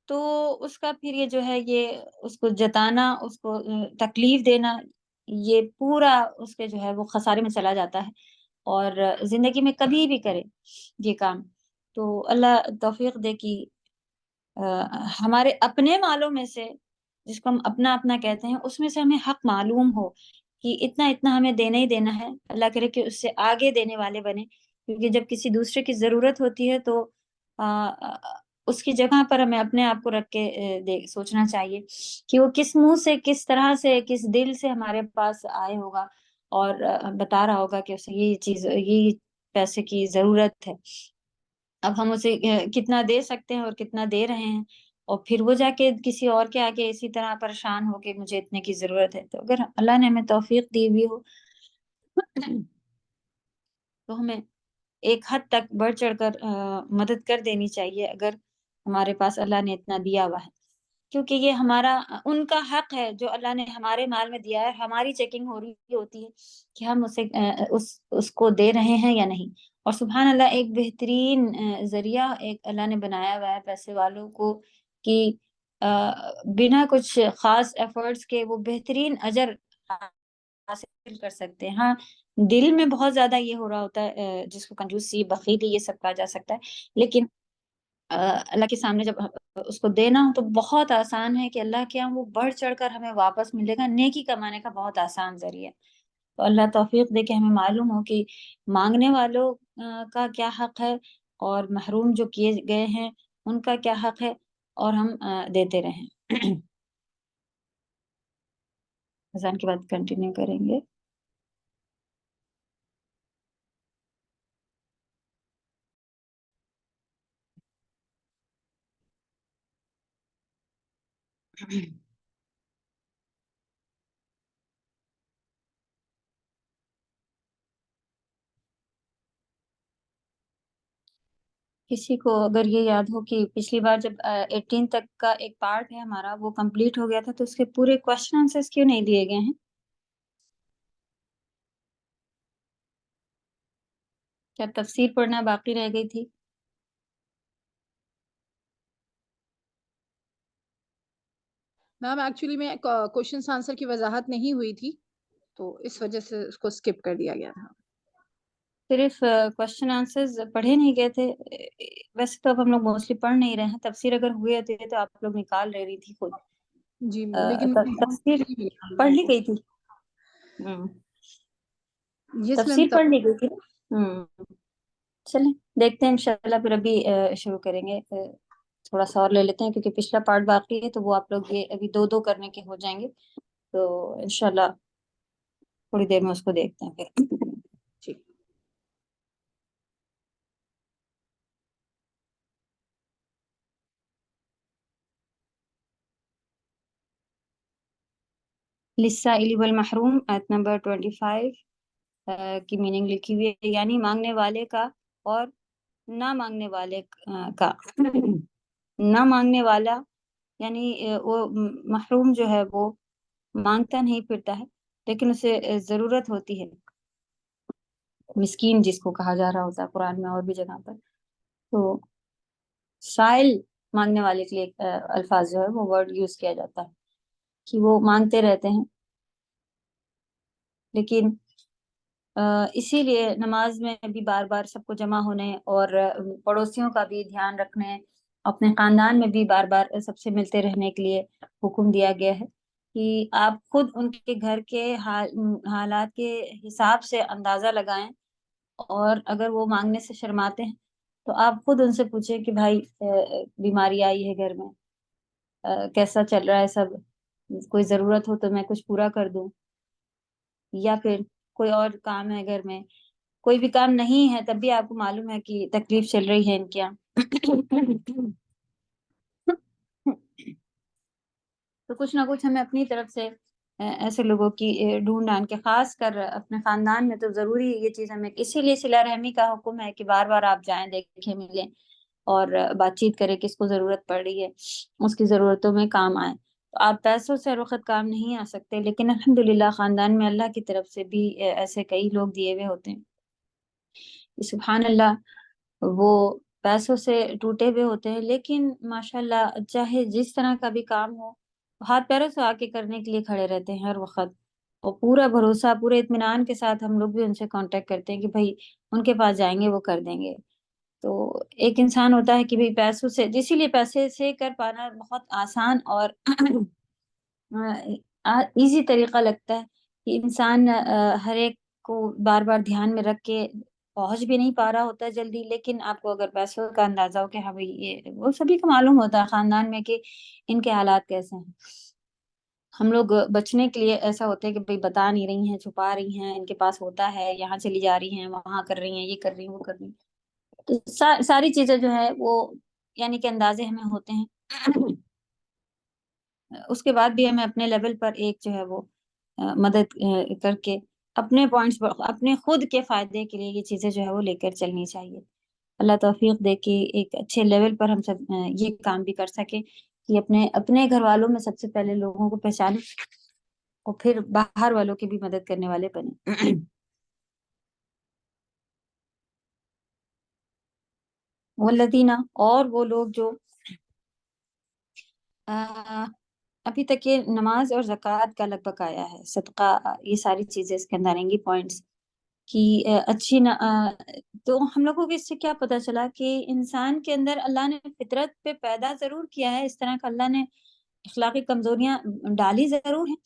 تو اس کا پھر یہ جو ہے یہ اس کو جتانا، اس کو تکلیف دینا، یہ پورا اس کے جو ہے وہ خسارے میں چلا جاتا ہے. اور زندگی میں کبھی بھی کرے یہ کام تو اللہ توفیق دے کہ ہمارے اپنے مالوں میں سے، جس کو ہم اپنا اپنا کہتے ہیں، اس میں سے ہمیں حق معلوم ہو کہ اتنا اتنا ہمیں دینا ہی دینا ہے. اللہ کرے کہ اس سے آگے دینے والے بنے، کیونکہ جب کسی دوسرے کی ضرورت ہوتی ہے تو اس کی جگہ پر ہمیں اپنے آپ کو رکھ کے سوچنا چاہیے کہ وہ کس منہ سے، کس طرح سے، کس دل سے ہمارے پاس آئے ہوگا اور بتا رہا ہوگا کہ اسے یہ چیز، یہ پیسے کی ضرورت ہے. اب ہم اسے کتنا دے سکتے ہیں اور کتنا دے رہے ہیں، اور پھر وہ جا کے کسی اور کے آگے اسی طرح پریشان ہو کہ مجھے اتنے کی ضرورت ہے. تو اگر اللہ نے ہمیں توفیق دی ہوئی ہو تو ہمیں ایک حد تک بڑھ چڑھ کر مدد کر دینی چاہیے اگر ہمارے پاس اللہ نے اتنا دیا ہوا ہے، کیونکہ یہ ہمارا ان کا حق ہے جو اللہ نے ہمارے مال میں دیا ہے. ہماری چیکنگ ہو رہی ہوتی ہے کہ ہم اسے اس کو دے رہے ہیں یا نہیں. اور سبحان اللہ، ایک بہترین ذریعہ ایک اللہ نے بنایا ہوا ہے پیسے والوں کو کہ بنا کچھ خاص ایفرٹس کے وہ بہترین اجر حاصل کر سکتے ہیں. ہاں، دل میں بہت زیادہ یہ ہو رہا ہوتا ہے جس کو کنجوسی، بخیلی، یہ سب کہا جا سکتا ہے، لیکن اللہ کے سامنے جب اس کو دینا ہو تو بہت آسان ہے کہ اللہ کے یہاں وہ بڑھ چڑھ کر ہمیں واپس ملے گا. نیکی کمانے کا بہت آسان ذریعہ. تو اللہ توفیق دے کہ ہمیں معلوم ہو کہ مانگنے والوں کا کیا حق ہے اور محروم جو کیے گئے ہیں ان کا کیا حق ہے، اور ہم دیتے رہیں. اذان کے بعد کنٹینیو کریں گے. کسی کو اگر یہ یاد ہو کہ پچھلی بار جب 18 تک کا ایک پارٹ ہے ہمارا وہ کمپلیٹ ہو گیا تھا تو اس کے پورے کوشچن آنسرز کیوں نہیں دیے گئے ہیں؟ کیا تفسیر پڑھنا باقی رہ گئی تھی؟ میم ایکچولی میں کوشچنس آنسر کی وضاحت نہیں ہوئی تھی تو اس وجہ سے اس کو سکپ کر دیا گیا تھا. صرف کوشچن آنسرز پڑھے نہیں گئے تھے؟ ویسے تو اب ہم لوگ موسٹلی پڑھ نہیں رہے ہیں. تفسیر اگر ہوئے ہوتے تو آپ لوگ نکال رہی تھی خود. جی لیکن تفسیر پڑھ لی گئی تھی. یس میم. تفسیر پڑھ لی گئی تھی. چلیں دیکھتے ہیں انشاءاللہ. پھر ابھی شروع کریں گے. تھوڑا سا اور لے لیتے ہیں کیونکہ پچھلا پارٹ باقی ہے تو وہ آپ لوگ یہ ابھی دو کرنے کے ہو جائیں گے. تو انشاءاللہ تھوڑی دیر میں اس کو دیکھتے ہیں پھر. ٹھیک. للسائل والمحروم آیت نمبر 25 کی میننگ لکھی ہوئی ہے، یعنی مانگنے والے کا اور نہ مانگنے والے کا. نہ مانگنے والا یعنی وہ محروم جو ہے وہ مانگتا نہیں پھرتا ہے لیکن اسے ضرورت ہوتی ہے. مسکین جس کو کہا جا رہا ہوتا ہے قرآن میں اور بھی جگہ پر. تو سائل مانگنے والے کے لیے الفاظ جو ہے وہ ورڈ یوز کیا جاتا ہے کہ وہ مانگتے رہتے ہیں. لیکن اسی لیے نماز میں بھی بار بار سب کو جمع ہونے اور پڑوسیوں کا بھی دھیان رکھنے، اپنے خاندان میں بھی بار بار سب سے ملتے رہنے کے لیے حکم دیا گیا ہے. کہ آپ خود ان کے گھر کے حالات کے حساب سے اندازہ لگائیں، اور اگر وہ مانگنے سے شرماتے ہیں تو آپ خود ان سے پوچھیں کہ بھائی بیماری آئی ہے گھر میں، کیسا چل رہا ہے سب، کوئی ضرورت ہو تو میں کچھ پورا کر دوں، یا پھر کوئی اور کام ہے گھر میں، کوئی بھی کام نہیں ہے تب بھی آپ کو معلوم ہے کہ تکلیف چل رہی ہے ان کے یہاں، تو کچھ نہ کچھ ہمیں اپنی طرف سے ایسے لوگوں کی ڈھونڈ ڈھانڈ کے، خاص کر اپنے خاندان میں تو ضروری یہ چیز ہمیں، اسی لیے صلہ رحمی کا حکم ہے کہ بار بار آپ جائیں، دیکھیں، ملیں اور بات چیت کریں، کس کو ضرورت پڑ رہی ہے اس کی ضرورتوں میں کام آئیں۔ تو آپ پیسوں سے ہر وقت کام نہیں آ سکتے، لیکن الحمدللہ خاندان میں اللہ کی طرف سے بھی ایسے کئی لوگ دیے ہوئے ہوتے ہیں کہ سبحان اللہ، وہ پیسوں سے ٹوٹے ہوئے ہوتے ہیں، لیکن ماشاءاللہ چاہے جس طرح کا بھی کام ہو، ہاتھ پیروں سے آ کے کرنے کے لیے کھڑے رہتے ہیں ہر وقت، اور پورا بھروسہ، پورے اطمینان کے ساتھ ہم لوگ بھی ان سے کانٹیکٹ کرتے ہیں کہ بھائی ان کے پاس جائیں گے وہ کر دیں گے۔ تو ایک انسان ہوتا ہے کہ بھائی پیسوں سے، اسی لیے پیسے سے کر پانا بہت آسان اور ایزی طریقہ لگتا ہے کہ انسان ہر ایک کو بار بار دھیان میں رکھ کے پہنچ بھی نہیں پا رہا ہوتا ہے جلدی، لیکن آپ کو اگر پیسوں کا اندازہ ہو کہ ہاں بھائی یہ وہ سبھی کو معلوم ہوتا ہے خاندان میں کہ ان کے حالات کیسے ہیں، ہم لوگ بچنے کے لیے ایسا ہوتا ہے کہ بھائی بتا نہیں رہی ہیں، چھپا رہی ہیں، ان کے پاس ہوتا ہے، یہاں چلی جا رہی ہیں، وہاں کر رہی ہیں، یہ کر رہی ہیں، وہ کر رہی ہیں، تو ساری چیزیں جو ہے وہ یعنی کہ اندازے ہمیں ہوتے ہیں، اس کے بعد بھی ہمیں اپنے لیول پر ایک جو ہے وہ مدد کر کے اپنے پوائنٹس، اپنے خود کے فائدے کے لیے یہ چیزیں جو ہے وہ لے کر چلنی چاہیے۔ اللہ توفیق دے کہ ایک اچھے لیول پر ہم سب یہ کام بھی کر سکیں کہ اپنے گھر والوں میں سب سے پہلے لوگوں کو پہچانیں اور پھر باہر والوں کی بھی مدد کرنے والے بنیں۔ والذین، اور وہ لوگ جو ابھی تک یہ نماز اور زکوٰۃ کا لگ بھگ آیا ہے، صدقہ، یہ ساری چیزیں اس کے اندر آئیں گی پوائنٹس کی اچھی تو ہم لوگوں کو اس سے کیا پتہ چلا کہ انسان کے اندر اللہ نے فطرت پہ پیدا ضرور کیا ہے، اس طرح کا اللہ نے اخلاقی کمزوریاں ڈالی ضرور ہیں،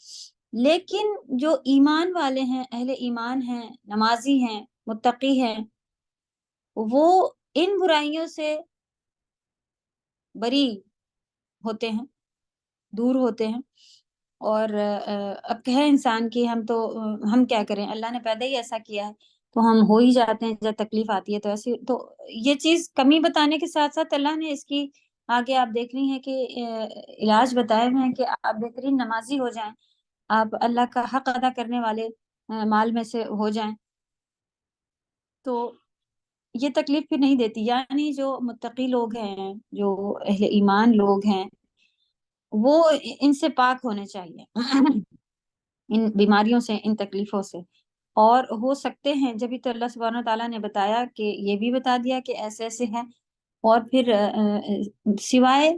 لیکن جو ایمان والے ہیں، اہل ایمان ہیں، نمازی ہیں، متقی ہیں، وہ ان برائیوں سے بری ہوتے ہیں، دور ہوتے ہیں، اور اب کہے انسان کہ ہم کیا کریں، اللہ نے پیدا ہی ایسا کیا ہے تو ہم ہو ہی جاتے ہیں، جب تکلیف آتی ہے تو ایسی، تو یہ چیز کمی بتانے کے ساتھ ساتھ اللہ نے اس کی آگے آپ دیکھ رہی ہیں کہ علاج بتائے ہوئے ہیں کہ آپ بہترین نمازی ہو جائیں، آپ اللہ کا حق ادا کرنے والے مال میں سے ہو جائیں تو یہ تکلیف بھی نہیں دیتی۔ یعنی جو متقی لوگ ہیں، جو اہل ایمان لوگ ہیں، وہ ان سے پاک ہونے چاہیے، ان بیماریوں سے، ان تکلیفوں سے، اور ہو سکتے ہیں جبھی تو اللہ سبحانہ تعالیٰ نے بتایا کہ یہ بھی بتا دیا کہ ایسے ایسے ہیں، اور پھر سوائے،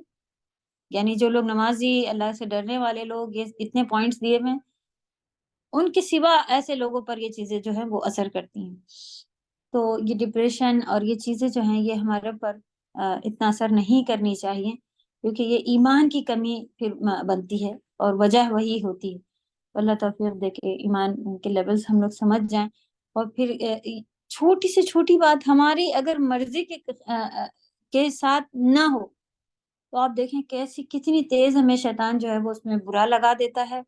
یعنی جو لوگ نمازی، اللہ سے ڈرنے والے لوگ، یہ اتنے پوائنٹس دیے ہوئے، ان کے سوا ایسے لوگوں پر یہ چیزیں جو ہیں وہ اثر کرتی ہیں۔ تو یہ ڈپریشن اور یہ چیزیں جو ہیں یہ ہمارے پر اتنا اثر نہیں کرنی چاہیے، کیونکہ یہ ایمان کی کمی پھر بنتی ہے اور وجہ وہی ہوتی ہے۔ اللہ توفیق دے کہ ایمان کے لیولز ہم لوگ سمجھ جائیں، اور پھر چھوٹی سے چھوٹی بات ہماری اگر مرضی کے ساتھ نہ ہو تو آپ دیکھیں کتنی تیز ہمیں شیطان جو ہے وہ اس میں برا لگا دیتا ہے،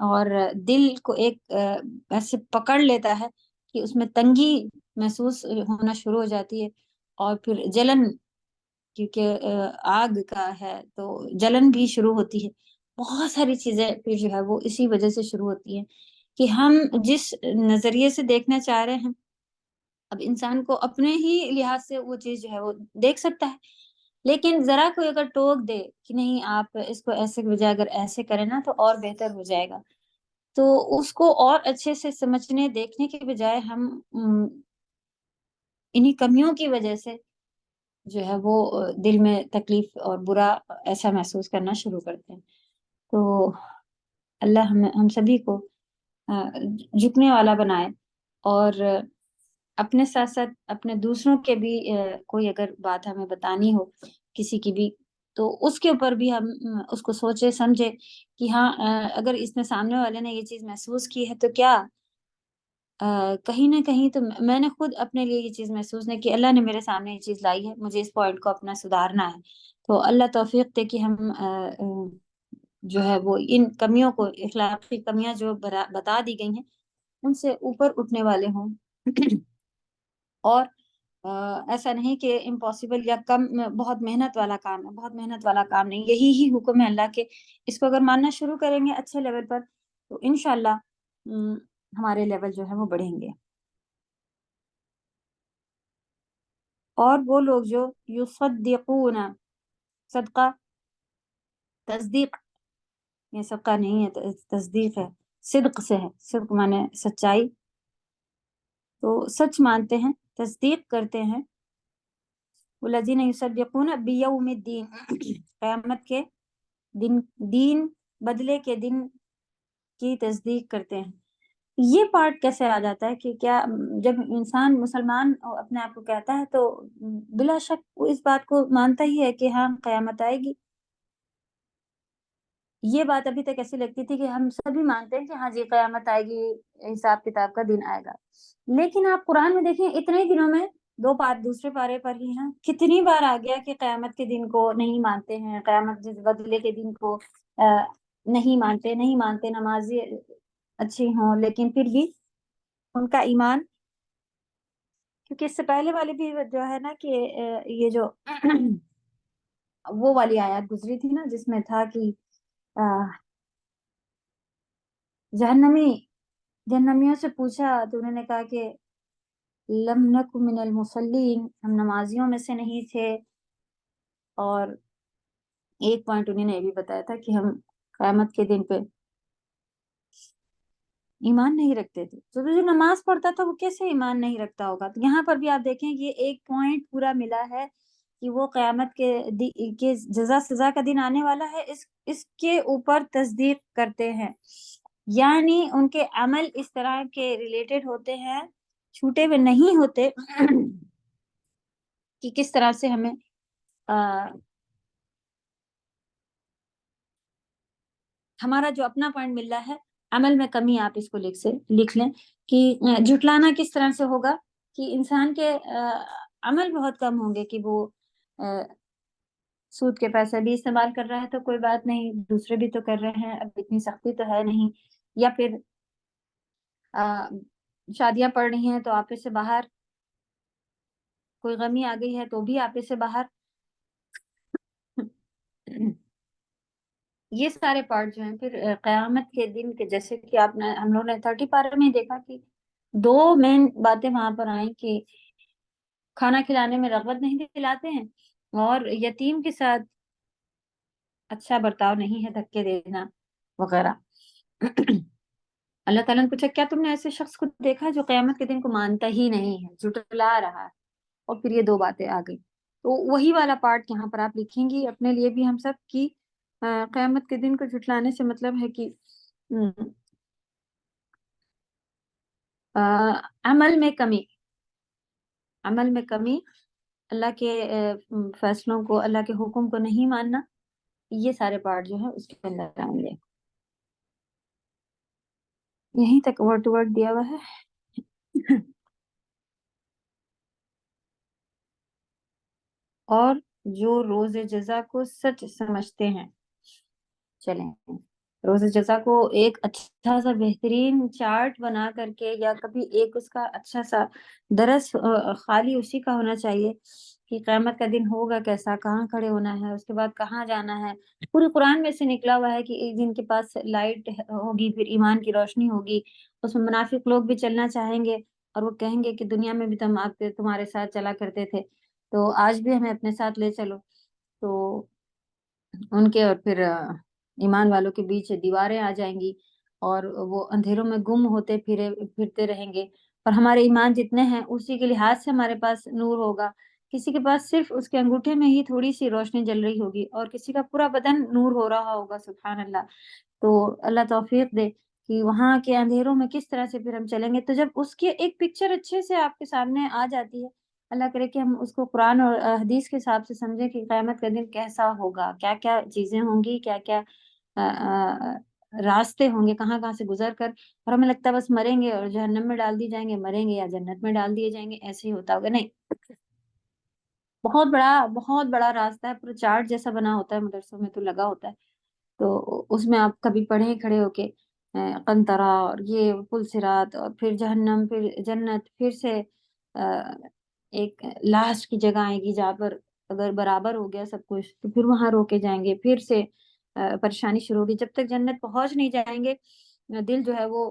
اور دل کو ایک ایسے پکڑ لیتا ہے کہ اس میں تنگی محسوس ہونا شروع ہو جاتی ہے، اور پھر جلن، کیونکہ آگ کا ہے تو جلن بھی شروع ہوتی ہے، بہت ساری چیزیں پھر جو ہے وہ اسی وجہ سے شروع ہوتی ہیں کہ ہم جس نظریے سے دیکھنا چاہ رہے ہیں، اب انسان کو اپنے ہی لحاظ سے وہ چیز جو ہے وہ دیکھ سکتا ہے، لیکن ذرا کوئی اگر ٹوک دے کہ نہیں آپ اس کو ایسے کے بجائے اگر ایسے کریں نا تو اور بہتر ہو جائے گا، تو اس کو اور اچھے سے سمجھنے دیکھنے کے بجائے ہم انہی کمیوں کی وجہ سے جو ہے وہ دل میں تکلیف اور برا ایسا محسوس کرنا شروع کرتے ہیں۔ تو اللہ ہم سبھی کو جھکنے والا بنائے، اور اپنے ساتھ ساتھ اپنے دوسروں کے بھی کوئی اگر بات ہمیں بتانی ہو، کسی کی بھی تو اس کے اوپر بھی ہم اس کو سوچے سمجھے کہ ہاں اگر اس نے سامنے والے نے یہ چیز محسوس کی ہے تو کیا کہیں نہ کہیں تو میں نے خود اپنے لیے یہ چیز محسوس نہیں کہ اللہ نے میرے سامنے یہ چیز لائی ہے، مجھے اس پوائنٹ کو اپنا سدھارنا ہے. تو اللہ توفیق دے کہ ہم جو ہے وہ ان کمیوں کو، اخلاقی کمیاں جو بتا دی گئی ہیں، ان سے اوپر اٹھنے والے ہوں. اور ایسا نہیں کہ امپاسبل یا کم، بہت محنت والا کام ہے، بہت محنت والا کام نہیں، یہی ہی حکم ہے اللہ کے. اس کو اگر ماننا شروع کریں گے اچھے لیول پر تو انشاءاللہ ہمارے لیول جو ہے وہ بڑھیں گے. اور وہ لوگ جو یصدقون، صدقہ تصدیق، یہ صدقہ نہیں ہے، تصدیق ہے، صدق سے ہے، صدق مانے سچائی، تو سچ مانتے ہیں، تصدیق کرتے ہیں. والذین یصدقون بیوم الدین، قیامت کے دن، دین بدلے کے دن کی تصدیق کرتے ہیں. یہ پارٹ کیسے آ جاتا ہے کہ کیا جب انسان مسلمان اپنے آپ کو کہتا ہے تو بلا شک وہ اس بات کو مانتا ہی ہے کہ ہاں قیامت آئے گی. یہ بات ابھی تک ایسی لگتی تھی کہ ہم سبھی مانتے ہیں کہ ہاں جی قیامت آئے گی، حساب کتاب کا دن آئے گا. لیکن آپ قرآن میں دیکھیں اتنے ہی دنوں میں دوسرے پارے پر ہی ہیں کتنی بار آ گیا کہ قیامت کے دن کو نہیں مانتے ہیں، قیامت جس بدلے کے دن کو نہیں مانتے. نمازی اچھی ہوں لیکن پھر بھی ان کا ایمان، کیونکہ اس سے پہلے والی بھی جو ہے نا کہ یہ جو وہ والی آیات گزری تھی نا جس میں تھا کہ جہنمیوں سے پوچھا تو انہوں نے کہا کہ لم نک من المصلین، ہم نمازیوں میں سے نہیں تھے. اور ایک پوائنٹ انہوں نے یہ بھی بتایا تھا کہ ہم قیامت کے دن پہ ایمان نہیں رکھتے تھے. تو جو نماز پڑھتا تھا وہ کیسے ایمان نہیں رکھتا ہوگا؟ تو یہاں پر بھی آپ دیکھیں یہ ایک پوائنٹ پورا ملا ہے کہ وہ قیامت کے جزا سزا کا دن آنے والا ہے، اس کے اوپر تصدیق کرتے ہیں. یعنی ان کے عمل اس طرح کے ریلیٹڈ ہوتے ہیں، چھوٹے ہوئے نہیں ہوتے کہ کس طرح سے ہمیں ہمارا جو اپنا پوائنٹ مل رہا ہے عمل میں کمی، آپ اس کو لکھ لیں کہ جھٹلانا کس طرح سے ہوگا کہ انسان کے عمل بہت کم ہوں گے کہ وہ سود کے پیسے بھی استعمال کر رہا ہے تو کوئی بات نہیں، دوسرے بھی تو کر رہے ہیں، اب اتنی سختی تو ہے نہیں. یا پھر شادیاں پڑ رہی ہیں تو آپے سے باہر، کوئی غمی آ گئی ہے تو بھی آپے سے باہر. یہ سارے پارٹ جو ہیں پھر قیامت کے دن کے، جیسے کہ ہم لوگوں نے 30 پارے میں دیکھا کہ 2 مین باتیں وہاں پر آئیں کہ کھانا کھلانے میں رغبت نہیں دلاتے ہیں اور یتیم کے ساتھ اچھا برتاؤ نہیں ہے، دھکے دینا وغیرہ. اللہ تعالیٰ نے پوچھا کیا تم نے ایسے شخص کو دیکھا جو قیامت کے دن کو مانتا ہی نہیں ہے، جھٹلا رہا ہے؟ اور پھر یہ 2 باتیں آ گئی. تو وہی والا پارٹ یہاں پر آپ لکھیں گی اپنے لیے بھی ہم سب کی قیامت کے دن کو جھٹلانے سے مطلب ہے کہ عمل میں کمی، اللہ کے فیصلوں کو، اللہ کے حکم کو نہیں ماننا، یہ سارے پارٹ جو ہے اس کے اندر آئیں گے. یہیں تک ورڈ ٹو ورڈ دیا ہوا ہے. اور جو روز جزا کو سچ سمجھتے ہیں، چلیں روز جزا کو ایک اچھا سا بہترین چارٹ بنا کر کے، یا کبھی ایک اس کا اچھا سا درس خالی اسی کا ہونا چاہیے کہ قیامت کا دن ہوگا کیسا، کہاں کھڑے ہونا ہے، اس کے بعد کہاں جانا ہے. پورے قرآن میں سے نکلا ہوا ہے کہ ایک جن کے پاس لائٹ ہوگی، پھر ایمان کی روشنی ہوگی، اس میں منافق لوگ بھی چلنا چاہیں گے اور وہ کہیں گے کہ دنیا میں بھی تمہارے ساتھ چلا کرتے تھے تو آج بھی ہمیں اپنے ساتھ لے چلو. تو ان کے اور پھر ایمان والوں کے بیچ دیواریں آ جائیں گی اور وہ اندھیروں میں گم ہوتے پھرتے رہیں گے. اور ہمارے ایمان جتنے ہیں اسی کے لحاظ سے ہمارے پاس نور ہوگا. کسی کے پاس صرف اس کے انگوٹھے میں ہی تھوڑی سی روشنی جل رہی ہوگی اور کسی کا پورا بدن نور ہو رہا ہوگا. سبحان اللہ. تو اللہ توفیق دے کہ وہاں کے اندھیروں میں کس طرح سے پھر ہم چلیں گے. تو جب اس کی ایک پکچر اچھے سے آپ کے سامنے آ جاتی ہے اللہ کرے کہ ہم اس کو قرآن اور حدیث کے حساب سے سمجھیں کہ قیامت کا دن کیسا ہوگا، کیا کیا چیزیں ہوں گی، کیا کیا راستے ہوں گے، کہاں کہاں سے گزر کر، اور ہمیں لگتا ہے بس مریں گے اور جہنم میں ڈال دی جائیں گے، مریں گے یا جنت میں ڈال دیے جائیں گے، ایسے ہی ہوتا ہوگا. نہیں، بہت بڑا راستہ ہے، پورا چارٹ جیسا بنا ہوتا ہے، مدرسوں میں تو لگا ہوتا ہے. تو اس میں آپ کبھی پڑھیں کھڑے ہو کے قنطرہ اور یہ پل صراط اور پھر جہنم، پھر جنت، پھر سے ایک لاسٹ کی جگہ آئے گی جہاں پر اگر برابر ہو گیا سب کچھ تو پھر وہاں روکے جائیں گے، پھر سے پریشانی شروع ہوگی. جب تک جنت پہنچ نہیں جائیں گے دل جو ہے وہ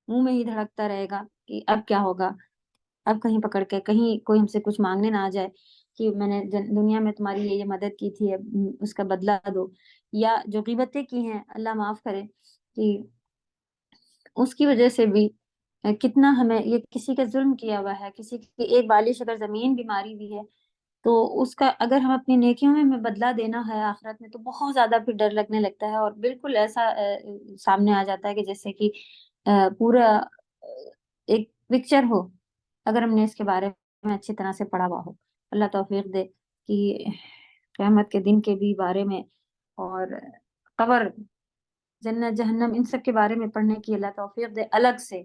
منہ میں ہی دھڑکتا رہے گا کہ اب کیا ہوگا، اب کہیں پکڑ کے کہیں کوئی ہم سے کچھ مانگنے نہ آ جائے کہ میں نے دنیا میں تمہاری یہ مدد کی تھی، اب اس کا بدلہ دو، یا جو غیبتیں کی ہیں اللہ معاف کرے کہ اس کی وجہ سے بھی کتنا ہمیں یہ کسی کا ظلم کیا ہوا ہے، کسی کی ایک بالش اگر زمین بیماری بھی ہے تو اس کا اگر ہم اپنی نیکیوں میں ہمیں بدلہ دینا ہے آخرت میں تو بہت زیادہ پھر ڈر لگنے لگتا ہے، اور بالکل ایسا سامنے آ جاتا ہے کہ جیسے کہ پورا ایک پکچر ہو اگر ہم نے اس کے بارے میں اچھی طرح سے پڑھا ہوا ہو. اللہ توفیق دے کہ قیامت کے دن کے بھی بارے میں اور قبر، جنت، جہنم، ان سب کے بارے میں پڑھنے کی اللہ توفیق دے الگ سے،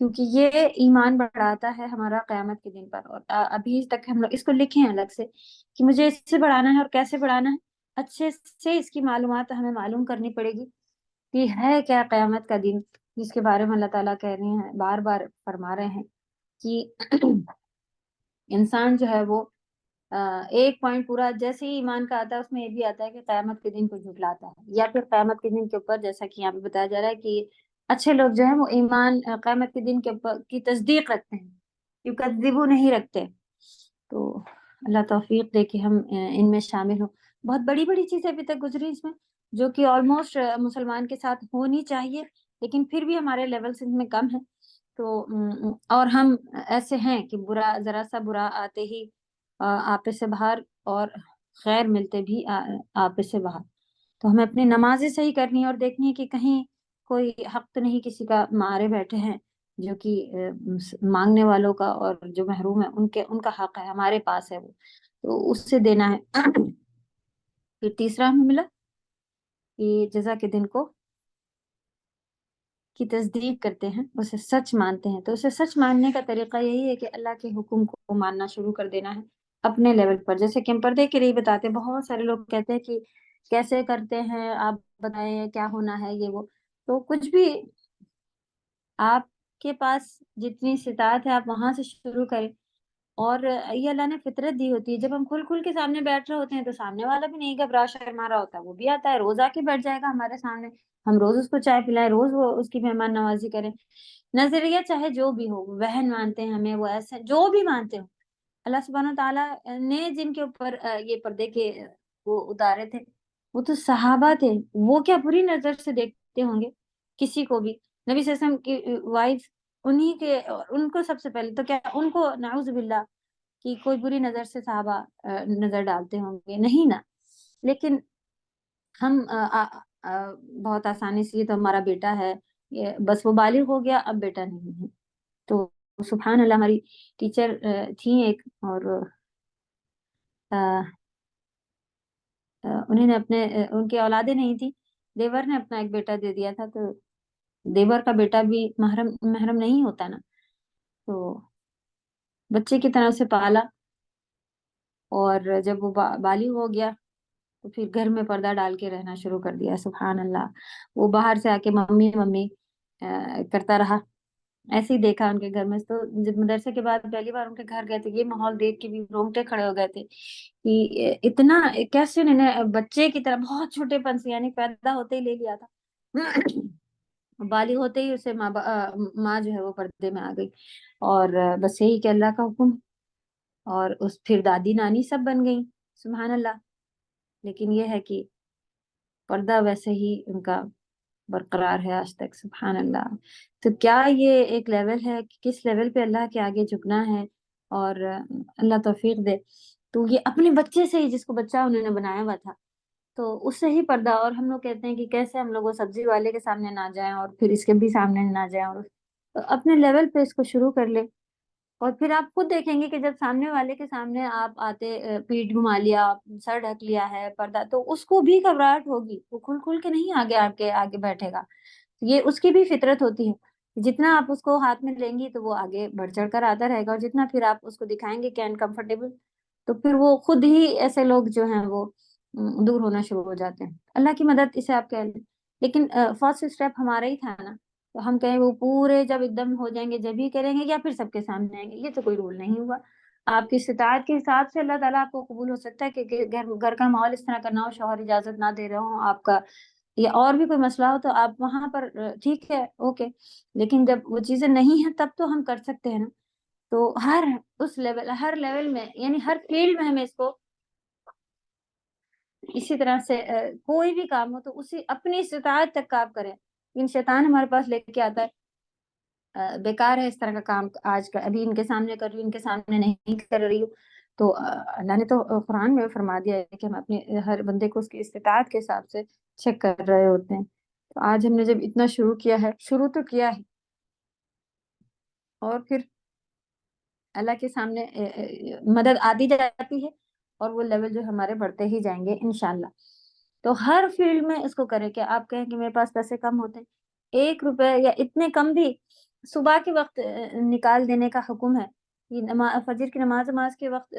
کیونکہ یہ ایمان بڑھاتا ہے ہمارا قیامت کے دن پر. اور ابھی تک ہم لوگ اس کو لکھیں الگ سے کہ مجھے اس سے بڑھانا ہے اور کیسے بڑھانا ہے، اچھے سے اس کی معلومات ہمیں معلوم کرنی پڑے گی کہ ہے کیا قیامت کا دن، جس کے بارے میں اللہ تعالیٰ کہہ رہے ہیں، بار بار فرما رہے ہیں کہ انسان جو ہے وہ ایک پوائنٹ پورا جیسے ہی ایمان کا آتا ہے اس میں یہ بھی آتا ہے کہ قیامت کے دن کو جھٹلاتا ہے، یا پھر قیامت کے دن کے اوپر جیسا کہ یہاں پہ بتایا جا رہا ہے کہ اچھے لوگ جو ہیں وہ ایمان قیامت کے دن کے اوپر کی تصدیق رکھتے ہیں، یکذبو نہیں رکھتے. تو اللہ توفیق دے کہ ہم ان میں شامل ہوں. بہت بڑی بڑی چیزیں ابھی تک گزری اس میں جو کہ آلموسٹ مسلمان کے ساتھ ہونی چاہیے، لیکن پھر بھی ہمارے لیول سے ان میں کم ہے. تو اور ہم ایسے ہیں کہ برا، ذرا سا برا آتے ہی آپے سے باہر، اور خیر ملتے بھی آپے سے باہر. تو ہمیں اپنی نمازیں صحیح کرنی ہے اور دیکھنی ہے کہ کہیں کوئی حق تو نہیں کسی کا مارے بیٹھے ہیں، جو کہ مانگنے والوں کا اور جو محروم ہے ان کا حق ہے ہمارے پاس ہے، وہ تو اس سے دینا ہے. پھر تیسرا ہمیں ملا کہ جزا کے دن کو کی تصدیق کرتے ہیں، اسے سچ مانتے ہیں. تو اسے سچ ماننے کا طریقہ یہی ہے کہ اللہ کے حکم کو ماننا شروع کر دینا ہے اپنے لیول پر. جیسے کہ ہم پردے کے لیے بتاتے ہیں، بہت سارے لوگ کہتے ہیں کہ کیسے کرتے ہیں آپ بتائیں، کیا ہونا ہے یہ وہ. تو کچھ بھی آپ کے پاس جتنی استطاعت ہے آپ وہاں سے شروع کریں. اور یہ اللہ نے فطرت دی ہوتی ہے، جب ہم کھل کے سامنے بیٹھ رہے ہوتے ہیں تو سامنے والا بھی نہیں گھبرا شرما رہا ہوتا ہے، وہ بھی آتا ہے روز آ کے بیٹھ جائے گا ہمارے سامنے، ہم روز اس کو چائے پلائیں، روز وہ اس کی مہمان نوازی کریں. نظریہ چاہے جو بھی ہو، وہ بہن مانتے ہیں ہمیں، وہ ایسے جو بھی مانتے ہو، اللہ سبحانہ تعالیٰ نے جن کے اوپر یہ پردے کے وہ اتارے تھے وہ تو صحابہ تھے، وہ کیا بری نظر سے دیکھتے ہوں گے کسی کو بھی. نبی صلی اللہ علیہ وسلم کی وائف انہی کے، ان کو سب سے پہلے تو کیا ان کو نعوذ باللہ کہ کوئی بری نظر سے صحابہ نظر ڈالتے ہوں گے، نہیں نا. لیکن ہم بہت آسانی سے، یہ تو ہمارا بیٹا ہے، بس وہ بالغ ہو گیا اب بیٹا نہیں ہے. تو سبحان اللہ، ہماری ٹیچر تھیں ایک، اور انہیں نے اپنے ان کی اولادیں نہیں تھی، دیور نے اپنا ایک بیٹا دے دیا تھا. تو دیور کا بیٹا بھی محرم نہیں ہوتا نا، تو بچے کی طرح سے پالا، اور جب وہ بالغ ہو گیا تو پھر گھر میں پردہ ڈال کے رہنا شروع کر دیا. سبحان اللہ، وہ باہر سے آ کے ممی ممی کرتا رہا، ایسے ہی دیکھا ان کے گھر میں. تو جب مدرسے کے بعد پہلی بار ان کے گھر گئے تھے، یہ ماحول دیکھ کے بھی رونگٹے کھڑے ہو گئے تھے کہ اتنا کیسے انہوں نے بچے کی طرح بہت چھوٹے پن سے، یعنی پیدا ہوتے ہی لے لیا تھا، بالغ ہوتے ہی اسے ماں جو ہے وہ پردے میں آ گئی. اور بس یہی کہ اللہ کا حکم، اور اس پھر دادی نانی سب بن گئی. سبحان اللہ. لیکن یہ ہے کہ پردہ ویسے ہی ان کا برقرار ہے آج تک. سبحان اللہ. تو کیا یہ ایک لیول ہے کہ کس لیول پہ اللہ کے آگے جھکنا ہے، اور اللہ توفیق دے. تو یہ اپنے بچے سے ہی، جس کو بچہ انہوں نے بنایا ہوا تھا، تو اس سے ہی پردہ. اور ہم لوگ کہتے ہیں کہ کیسے ہم لوگ وہ سبزی والے کے سامنے نہ جائیں اور پھر اس کے بھی سامنے نہ جائیں، اور اپنے لیول پہ اس کو شروع کر لے اور پھر آپ خود دیکھیں گے کہ جب سامنے والے کے سامنے آپ آتے پیٹھ گھما لیا، سر ڈھک لیا ہے پردہ، تو اس کو بھی گھبراہٹ ہوگی، وہ کھل کھل کے نہیں آگے آپ کے آگے بیٹھے گا. یہ اس کی بھی فطرت ہوتی ہے. جتنا آپ اس کو ہاتھ میں لیں گی تو وہ آگے بڑھ چڑھ کر آتا رہے گا، اور جتنا پھر آپ اس کو دکھائیں گے کہ انکمفرٹیبل، تو پھر وہ خود ہی ایسے لوگ جو ہیں وہ دور ہونا شروع ہو جاتے ہیں. اللہ کی مدد اسے آپ کہہ لیں. لیکن فرسٹ اسٹیپ ہمارا ہی تھا نا. تو ہم کہیں وہ پورے جب ایک دم ہو جائیں گے جب ہی کریں گے، یا پھر سب کے سامنے آئیں گے، یہ تو کوئی رول نہیں ہوا. آپ کی استطاعت کے حساب سے اللہ تعالیٰ آپ کو قبول ہو سکتا ہے کہ گھر کا ماحول اس طرح کرنا ہو، شوہر اجازت نہ دے رہے ہوں آپ کا، یا اور بھی کوئی مسئلہ ہو، تو آپ وہاں پر ٹھیک ہے اوکے. لیکن جب وہ چیزیں نہیں ہیں تب تو ہم کر سکتے ہیں نا. تو ہر لیول میں، یعنی ہر فیلڈ میں ہمیں اس کو اسی طرح سے کوئی بھی کام ہو تو اسی اپنی استطاعت تک کا آپ کریں. ان شیطان ہمارے پاس لے کے آتا ہے بیکار ہے اس طرح کا کام، آج کا ابھی ان کے سامنے کر رہی ہوں، ان کے سامنے نہیں کر رہی ہوں. تو اللہ نے تو قرآن میں فرما دیا ہے کہ ہم اپنے ہر بندے کو اس کی استطاعت کے حساب سے چیک کر رہے ہوتے ہیں. تو آج ہم نے جب اتنا شروع کیا ہے، شروع تو کیا ہے، اور پھر اللہ کے سامنے مدد آتی جاتی ہے، اور وہ لیول جو ہمارے بڑھتے ہی جائیں گے انشاءاللہ. تو ہر فیلڈ میں اس کو کریں کہ آپ کہیں کہ میرے پاس پیسے کم ہوتے ہیں، 1 روپے یا اتنے کم بھی صبح کے وقت نکال دینے کا حکم ہے. یہ فجر کی نماز کے وقت،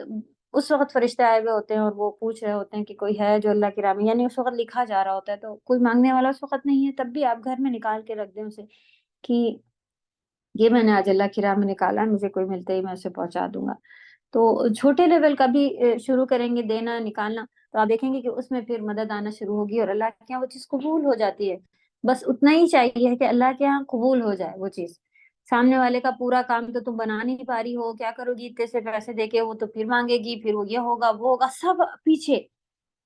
اس وقت فرشتے آئے ہوئے ہوتے ہیں اور وہ پوچھ رہے ہوتے ہیں کہ کوئی ہے جو اللہ کی راہ میں، یعنی اس وقت لکھا جا رہا ہوتا ہے، تو کوئی مانگنے والا اس وقت نہیں ہے، تب بھی آپ گھر میں نکال کے رکھ دیں اسے کہ یہ میں نے آج اللہ کی راہ میں نکالا ہے، مجھے کوئی ملتے ہی میں اسے پہنچا دوں گا. تو چھوٹے لیول کا بھی شروع کریں گے دینا نکالنا، تو آپ دیکھیں گے کہ اس میں پھر مدد آنا شروع ہوگی، اور اللہ کے یہاں وہ چیز قبول ہو جاتی ہے. بس اتنا ہی چاہیے کہ اللہ کے یہاں قبول ہو جائے وہ چیز. سامنے والے کا پورا کام تو تم بنا نہیں پا رہی ہو، کیا کرو گی اتنے سے پیسے دے کے، وہ تو پھر مانگے گی، پھر وہ یہ ہوگا وہ ہوگا، سب پیچھے.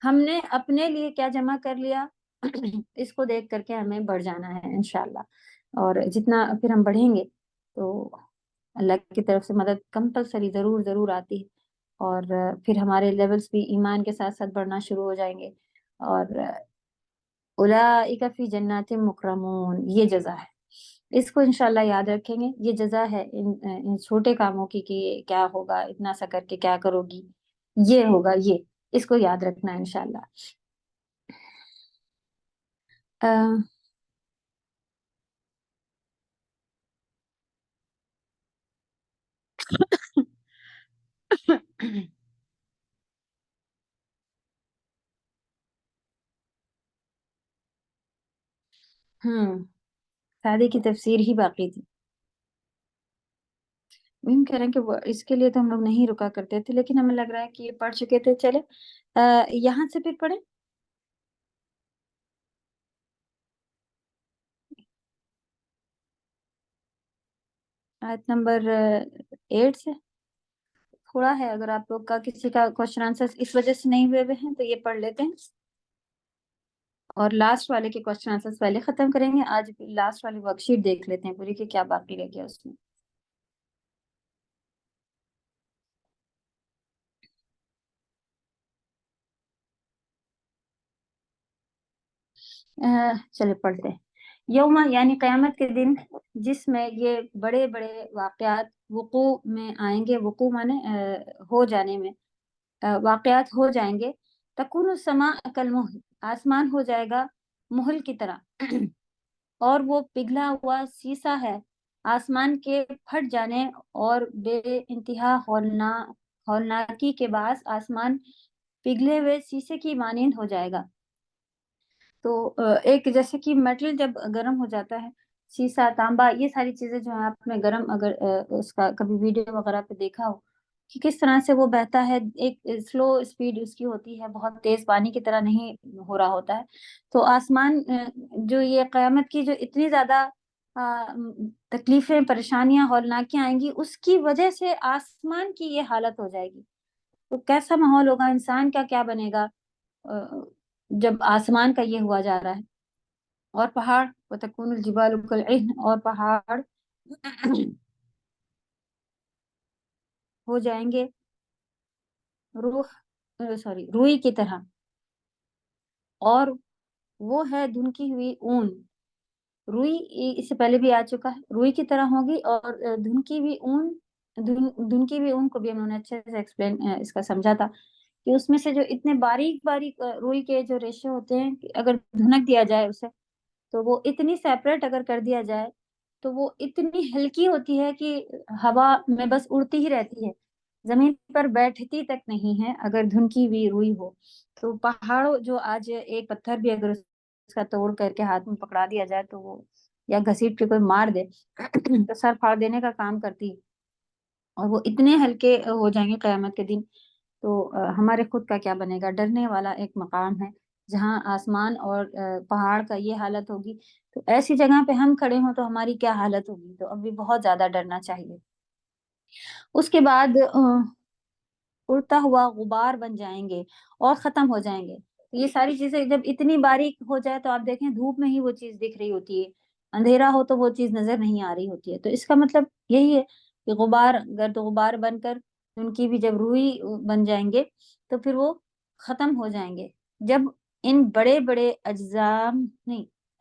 ہم نے اپنے لیے کیا جمع کر لیا اس کو دیکھ کر کے ہمیں بڑھ جانا ہے انشاءاللہ. اور جتنا پھر ہم بڑھیں گے تو اللہ کی طرف سے مدد کمپلسری ضرور ضرور آتی ہے، اور پھر ہمارے لیولز بھی ایمان کے ساتھ ساتھ بڑھنا شروع ہو جائیں گے. اور اولئک فی جنات مکرمون، یہ جزا ہے. اس کو انشاءاللہ یاد رکھیں گے، یہ جزا ہے ان چھوٹے کاموں کی، کہ کیا ہوگا اتنا سا کر کے، کیا کرو گی، یہ ہوگا، یہ اس کو یاد رکھنا ہے انشاءاللہ. شادی کی تفسیر ہی باقی تھی. ہم کہہ رہے ہیں کہ اس کے لیے تو ہم لوگ نہیں رکا کرتے تھے، لیکن ہمیں لگ رہا ہے کہ یہ پڑھ چکے تھے. چلے یہاں سے پھر پڑھیں آیت نمبر 8 سے. تھوڑا ہے، اگر آپ لوگ کا کسی کا کوشچن آنسر اس وجہ سے نہیں ہوئے ہیں تو یہ پڑھ لیتے ہیں، اور لاسٹ والے کے کوشچن آنسر پہلے ختم کریں گے. آج لاسٹ والی ورک شیٹ دیکھ لیتے ہیں پوری، کہ کیا باقی رہ گیا اس میں. چلے پڑھتے ہیں. یوم یعنی قیامت کے دن، جس میں یہ بڑے بڑے واقعات وقوع میں آئیں گے. وقوع مانے ہو جانے میں، واقعات ہو جائیں گے. تکون السماء کالمہل، آسمان ہو جائے گا مہل کی طرح، اور وہ پگھلا ہوا سیسا ہے. آسمان کے پھٹ جانے اور بے انتہا ہولناکی کے باعث آسمان پگھلے ہوئے سیسے کی مانند ہو جائے گا. تو ایک جیسے کہ میٹل جب گرم ہو جاتا ہے، سیسا، تانبا، یہ ساری چیزیں جو ہیں آپ نے گرم، اگر اس کا کبھی ویڈیو وغیرہ پہ دیکھا ہو کہ کس طرح سے وہ بہتا ہے، ایک سلو اسپیڈ اس کی ہوتی ہے، بہت تیز پانی کی طرح نہیں ہو رہا ہوتا ہے. تو آسمان جو یہ قیامت کی جو اتنی زیادہ تکلیفیں، پریشانیاں، ہولناکیاں آئیں گی، اس کی وجہ سے آسمان کی یہ حالت ہو جائے گی. تو کیسا ماحول ہوگا، انسان کا کیا بنے گا جب آسمان کا یہ ہوا جا رہا ہے. اور پہاڑ، وَتَكُونُ الْجِبَالُ كَالْعِهْنِ، اور پہاڑ ہو جائیں گے روئی کی طرح. اور وہ ہے دھنکی ہوئی اون. روئی اس سے پہلے بھی آ چکا ہے، روئی کی طرح ہوگی، اور دھنکی ہوئی اون دھن کی بھی، ان کو بھی انہوں نے اچھے سے ایکسپلین اس کا سمجھا تھا کہ اس میں سے جو اتنے باریک باریک روئی کے جو ریشے ہوتے ہیں، کہ اگر دھنک دیا جائے اسے، تو وہ اتنی سیپریٹ اگر کر دیا جائے تو وہ اتنی ہلکی ہوتی ہے کہ ہوا میں بس اڑتی ہی رہتی ہے، زمین پر بیٹھتی تک نہیں ہے اگر دھنکی ہوئی روئی ہو۔ تو پہاڑوں جو آج ایک پتھر بھی اگر اس کا توڑ کر کے ہاتھ میں پکڑا دیا جائے تو وہ، یا گھسیٹ کے کوئی مار دے تو سر پھاڑ دینے کا کام کرتی ہے، اور وہ اتنے ہلکے ہو جائیں گے قیامت کے دن۔ تو ہمارے خود کا کیا بنے گا؟ ڈرنے والا ایک مقام ہے جہاں آسمان اور پہاڑ کا یہ حالت ہوگی، تو ایسی جگہ پہ ہم کھڑے ہوں تو ہماری کیا حالت ہوگی؟ تو ابھی بہت زیادہ ڈرنا چاہیے۔ اس کے بعد اڑتا ہوا غبار بن جائیں گے اور ختم ہو جائیں گے۔ یہ ساری چیزیں جب اتنی باریک ہو جائے تو آپ دیکھیں دھوپ میں ہی وہ چیز دکھ رہی ہوتی ہے، اندھیرا ہو تو وہ چیز نظر نہیں آ رہی ہوتی ہے۔ تو اس کا مطلب یہی ہے کہ غبار، گرد غبار بن کر ان کی بھی جب روئی بن جائیں گے تو پھر وہ ختم ہو جائیں گے۔ جب ان بڑے بڑے